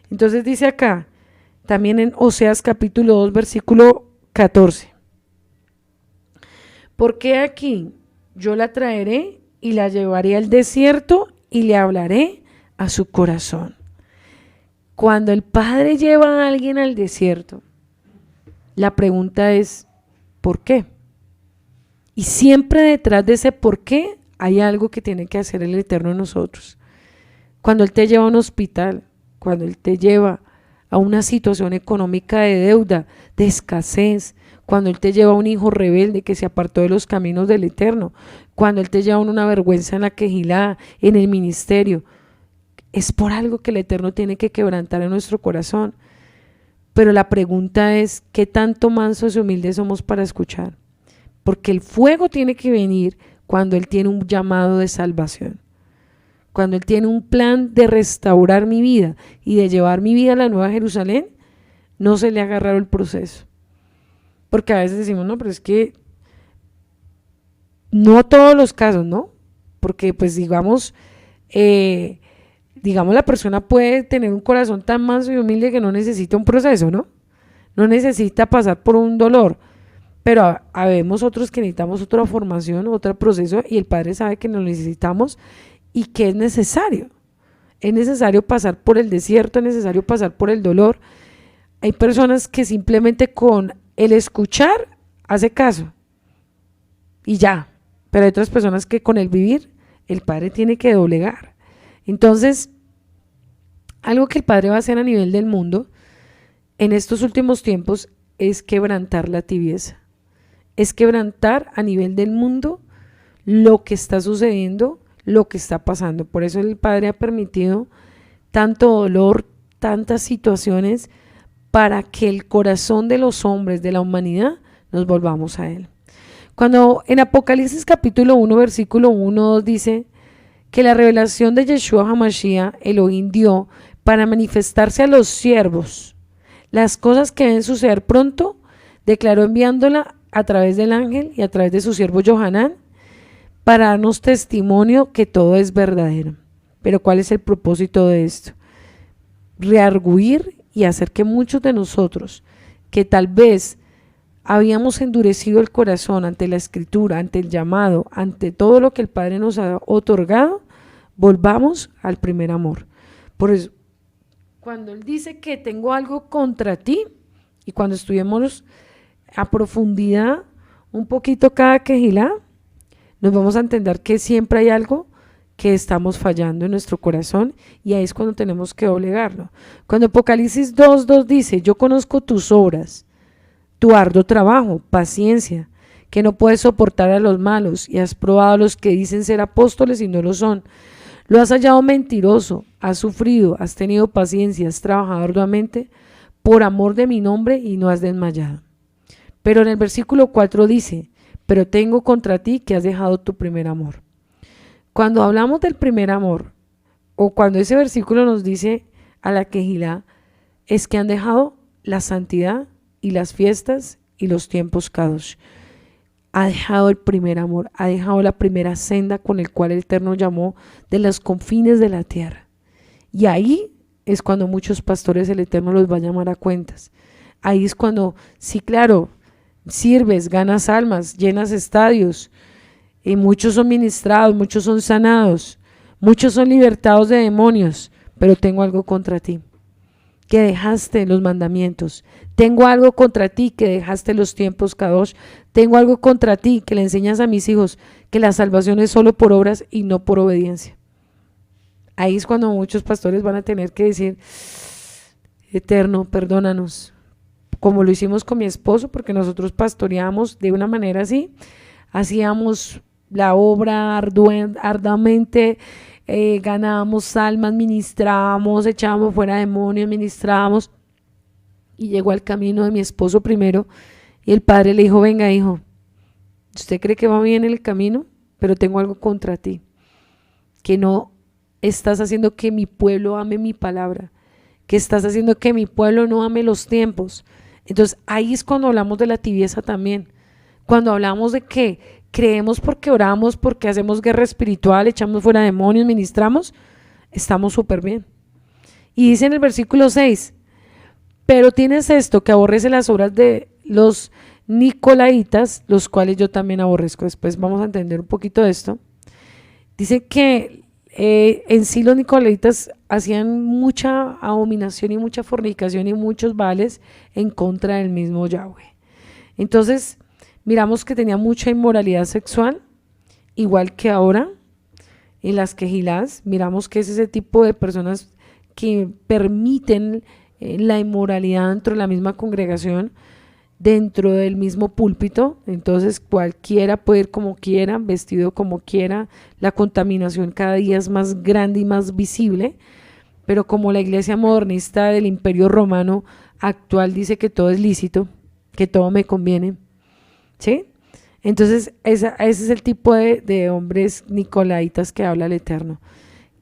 Entonces dice acá, también en Oseas capítulo 2, versículo 14. Porque aquí yo la traeré y la llevaré al desierto y le hablaré a su corazón. Cuando el Padre lleva a alguien al desierto, la pregunta es, ¿por qué? Y siempre detrás de ese por qué hay algo que tiene que hacer el Eterno en nosotros. Cuando Él te lleva a un hospital, cuando Él te lleva a una situación económica de deuda, de escasez, cuando Él te lleva a un hijo rebelde que se apartó de los caminos del Eterno, cuando Él te lleva a una vergüenza en la quejilá, en el ministerio, es por algo que el Eterno tiene que quebrantar en nuestro corazón. Pero la pregunta es, ¿qué tanto mansos y humildes somos para escuchar? Porque el fuego tiene que venir cuando Él tiene un llamado de salvación, cuando Él tiene un plan de restaurar mi vida y de llevar mi vida a la Nueva Jerusalén. No se le ha agarrado el proceso, porque a veces decimos, no, pero es que no todos los casos, ¿no? Porque pues digamos la persona puede tener un corazón tan manso y humilde que no necesita un proceso, ¿no? No necesita pasar por un dolor, pero habemos otros que necesitamos otra formación, otro proceso, y el Padre sabe que lo necesitamos y que es necesario pasar por el desierto, es necesario pasar por el dolor. Hay personas que simplemente con el escuchar hace caso y ya, pero hay otras personas que con el vivir el Padre tiene que doblegar. Entonces, algo que el Padre va a hacer a nivel del mundo en estos últimos tiempos es quebrantar la tibieza, es quebrantar a nivel del mundo lo que está sucediendo, lo que está pasando. Por eso el Padre ha permitido tanto dolor, tantas situaciones, para que el corazón de los hombres, de la humanidad, nos volvamos a Él. Cuando en Apocalipsis capítulo 1, versículo 1 dice que la revelación de Yeshua HaMashiach Elohim dio para manifestarse a los siervos las cosas que deben suceder pronto, declaró enviándola a través del ángel y a través de su siervo Johanán para darnos testimonio que todo es verdadero. Pero ¿cuál es el propósito de esto? Reargüir y hacer que muchos de nosotros, que tal vez habíamos endurecido el corazón ante la escritura, ante el llamado, ante todo lo que el Padre nos ha otorgado, volvamos al primer amor. Por eso, cuando Él dice que tengo algo contra ti, y cuando estuvimos a profundidad un poquito cada quejilá, nos vamos a entender que siempre hay algo que estamos fallando en nuestro corazón, y ahí es cuando tenemos que doblegarlo. Cuando Apocalipsis 2:2 dice, yo conozco tus obras, tu arduo trabajo, paciencia, que no puedes soportar a los malos, y has probado a los que dicen ser apóstoles y no lo son. Lo has hallado mentiroso, has sufrido, has tenido paciencia, has trabajado arduamente por amor de mi nombre y no has desmayado. Pero en el versículo 4 dice, pero tengo contra ti que has dejado tu primer amor. Cuando hablamos del primer amor, o cuando ese versículo nos dice a la quejilá, es que han dejado la santidad y las fiestas y los tiempos kadosh. Ha dejado el primer amor, ha dejado la primera senda con el cual el Eterno llamó de los confines de la tierra. Y ahí es cuando muchos pastores el Eterno los va a llamar a cuentas. Ahí es cuando, sí, claro, sirves, ganas almas, llenas estadios, y muchos son ministrados, muchos son sanados, muchos son libertados de demonios, pero tengo algo contra ti, que dejaste los mandamientos. Tengo algo contra ti, que dejaste los tiempos kadosh. Tengo algo contra ti, que le enseñas a mis hijos que la salvación es solo por obras y no por obediencia. Ahí es cuando muchos pastores van a tener que decir, Eterno, perdónanos, como lo hicimos con mi esposo, porque nosotros pastoreamos de una manera así, hacíamos la obra arduamente, ganábamos almas, ministrábamos, echábamos fuera demonios, ministrábamos, y llegó al camino de mi esposo primero, y el padre le dijo, venga hijo, usted cree que va bien en el camino, pero tengo algo contra ti, que no estás haciendo que mi pueblo ame mi palabra, que estás haciendo que mi pueblo no ame los tiempos. Entonces ahí es cuando hablamos de la tibieza también, cuando hablamos de que creemos porque oramos, porque hacemos guerra espiritual, echamos fuera demonios, ministramos, estamos súper bien. Y dice en el versículo 6, pero tienes esto, que aborrece las obras de los nicolaitas, los cuales yo también aborrezco. Después vamos a entender un poquito de esto. Dice que en sí los nicolaitas hacían mucha abominación y mucha fornicación y muchos vales en contra del mismo Yahweh. Entonces miramos que tenía mucha inmoralidad sexual, igual que ahora en las quejilás, miramos que es ese tipo de personas que permiten la inmoralidad dentro de la misma congregación, dentro del mismo púlpito. Entonces cualquiera puede ir como quiera, vestido como quiera, la contaminación cada día es más grande y más visible, pero como la iglesia modernista del Imperio Romano actual dice que todo es lícito, que todo me conviene, ¿sí? Entonces ese es el tipo de hombres nicolaitas que habla el Eterno,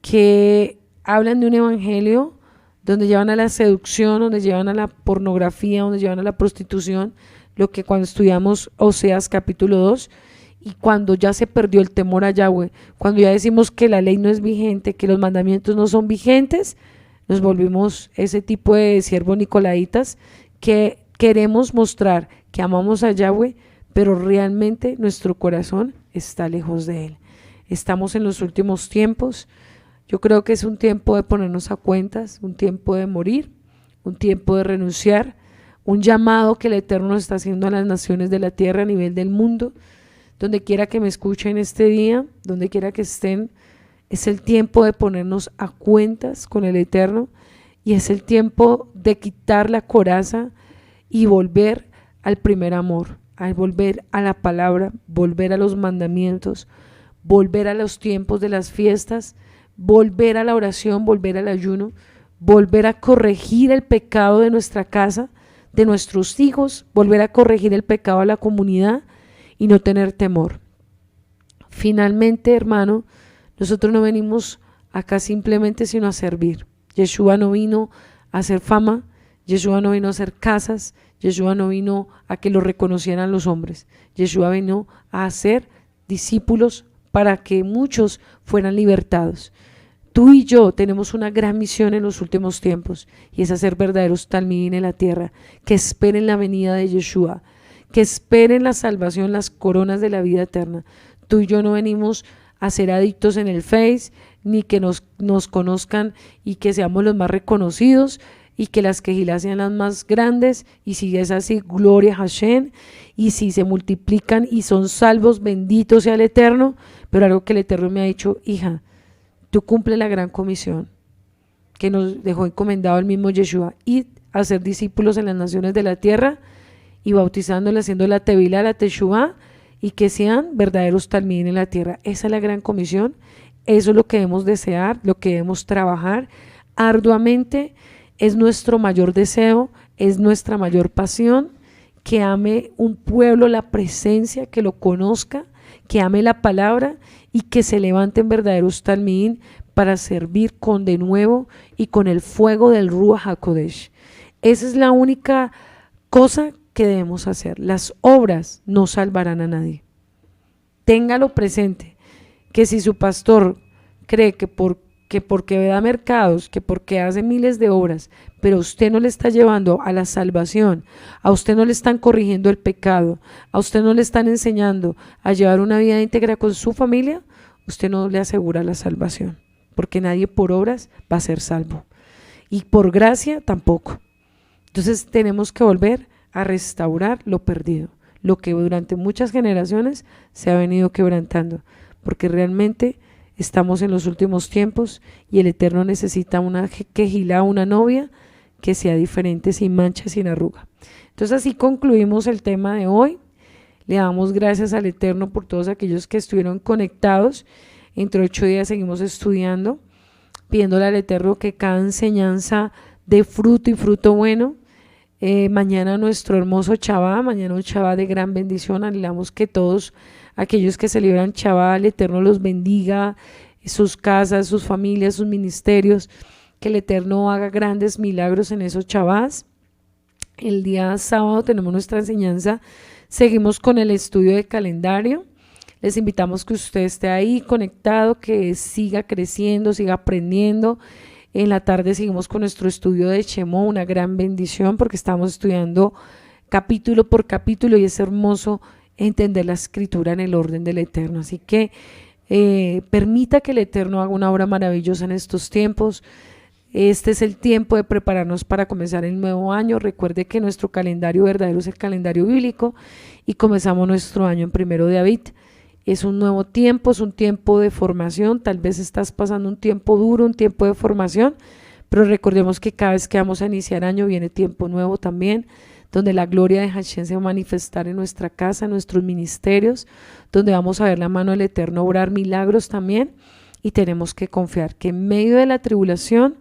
que hablan de un evangelio donde llevan a la seducción, donde llevan a la pornografía, donde llevan a la prostitución, lo que cuando estudiamos Oseas capítulo 2, y cuando ya se perdió el temor a Yahweh, cuando ya decimos que la ley no es vigente, que los mandamientos no son vigentes, nos volvimos ese tipo de siervos nicolaitas que queremos mostrar que amamos a Yahweh, pero realmente nuestro corazón está lejos de Él. Estamos en los últimos tiempos. Yo creo que es un tiempo de ponernos a cuentas, un tiempo de morir, un tiempo de renunciar, un llamado que el Eterno está haciendo a las naciones de la tierra a nivel del mundo. Donde quiera que me escuchen este día, donde quiera que estén, es el tiempo de ponernos a cuentas con el Eterno, y es el tiempo de quitar la coraza y volver al primer amor, al volver a la palabra, volver a los mandamientos, volver a los tiempos de las fiestas, volver a la oración, volver al ayuno, volver a corregir el pecado de nuestra casa, de nuestros hijos, volver a corregir el pecado de la comunidad y no tener temor. Finalmente, hermano, nosotros no venimos acá simplemente sino a servir. Yeshua no vino a hacer fama, Yeshua no vino a hacer casas, Yeshua no vino a que lo reconocieran los hombres, Yeshua vino a hacer discípulos para que muchos fueran libertados. Tú y yo tenemos una gran misión en los últimos tiempos y es hacer verdaderos talmidín en la tierra, que esperen la venida de Yeshua, que esperen la salvación, las coronas de la vida eterna. Tú y yo no venimos a ser adictos en el Face, ni que nos conozcan y que seamos los más reconocidos y que las quejilás sean las más grandes, y si es así, gloria a Hashem, y si se multiplican y son salvos, bendito sea el Eterno. Pero algo que el Eterno me ha dicho: hija, tú cumples la gran comisión que nos dejó encomendado el mismo Yeshua, y hacer discípulos en las naciones de la tierra y bautizándoles, haciendo la tevila, la teshuvá, y que sean verdaderos talmidín en la tierra. Esa es la gran comisión, eso es lo que debemos desear, lo que debemos trabajar arduamente. Es nuestro mayor deseo, es nuestra mayor pasión, que ame un pueblo la presencia, que lo conozca, que ame la palabra y que se levanten verdaderos talmidín para servir con de nuevo y con el fuego del Ruach HaKodesh. Esa es la única cosa que debemos hacer. Las obras no salvarán a nadie. Téngalo presente, que si su pastor cree que porque da mercados, que porque hace miles de obras, pero usted no le está llevando a la salvación, a usted no le están corrigiendo el pecado, a usted no le están enseñando a llevar una vida íntegra con su familia, usted no le asegura la salvación, porque nadie por obras va a ser salvo, y por gracia tampoco. Entonces tenemos que volver a restaurar lo perdido, lo que durante muchas generaciones se ha venido quebrantando, porque realmente estamos en los últimos tiempos y el Eterno necesita una quejilá, una novia que sea diferente, sin mancha, sin arruga. Entonces así concluimos el tema de hoy. Le damos gracias al Eterno por todos aquellos que estuvieron conectados. Entre 8 días seguimos estudiando, pidiéndole al Eterno que cada enseñanza dé fruto y fruto bueno. Mañana nuestro hermoso Shabbat, mañana un Shabbat de gran bendición. Anhelamos que todos aquellos que celebran Shabbat, el Eterno los bendiga, sus casas, sus familias, sus ministerios, que el Eterno haga grandes milagros en esos Shabbats. El día sábado tenemos nuestra enseñanza, seguimos con el estudio de calendario. Les invitamos que usted esté ahí conectado, que siga creciendo, siga aprendiendo. En la tarde seguimos con nuestro estudio de Shemó, una gran bendición porque estamos estudiando capítulo por capítulo y es hermoso entender la escritura en el orden del Eterno. Así que permita que el Eterno haga una obra maravillosa en estos tiempos. Este es el tiempo de prepararnos para comenzar el nuevo año. Recuerde que nuestro calendario verdadero es el calendario bíblico y comenzamos nuestro año en 1 de Abit. Es un nuevo tiempo, es un tiempo de formación. Tal vez estás pasando un tiempo duro, un tiempo de formación, pero recordemos que cada vez que vamos a iniciar año viene tiempo nuevo también, donde la gloria de Hashem se va a manifestar en nuestra casa, en nuestros ministerios, donde vamos a ver la mano del Eterno obrar milagros también, y tenemos que confiar que en medio de la tribulación,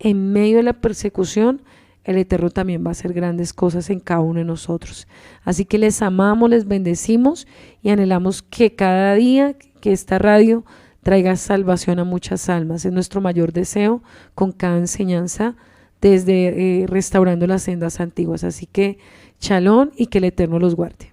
en medio de la persecución, el Eterno también va a hacer grandes cosas en cada uno de nosotros. Así que les amamos, les bendecimos y anhelamos que cada día que esta radio traiga salvación a muchas almas. Es nuestro mayor deseo con cada enseñanza, desde restaurando las sendas antiguas. Así que shalom y que el Eterno los guarde.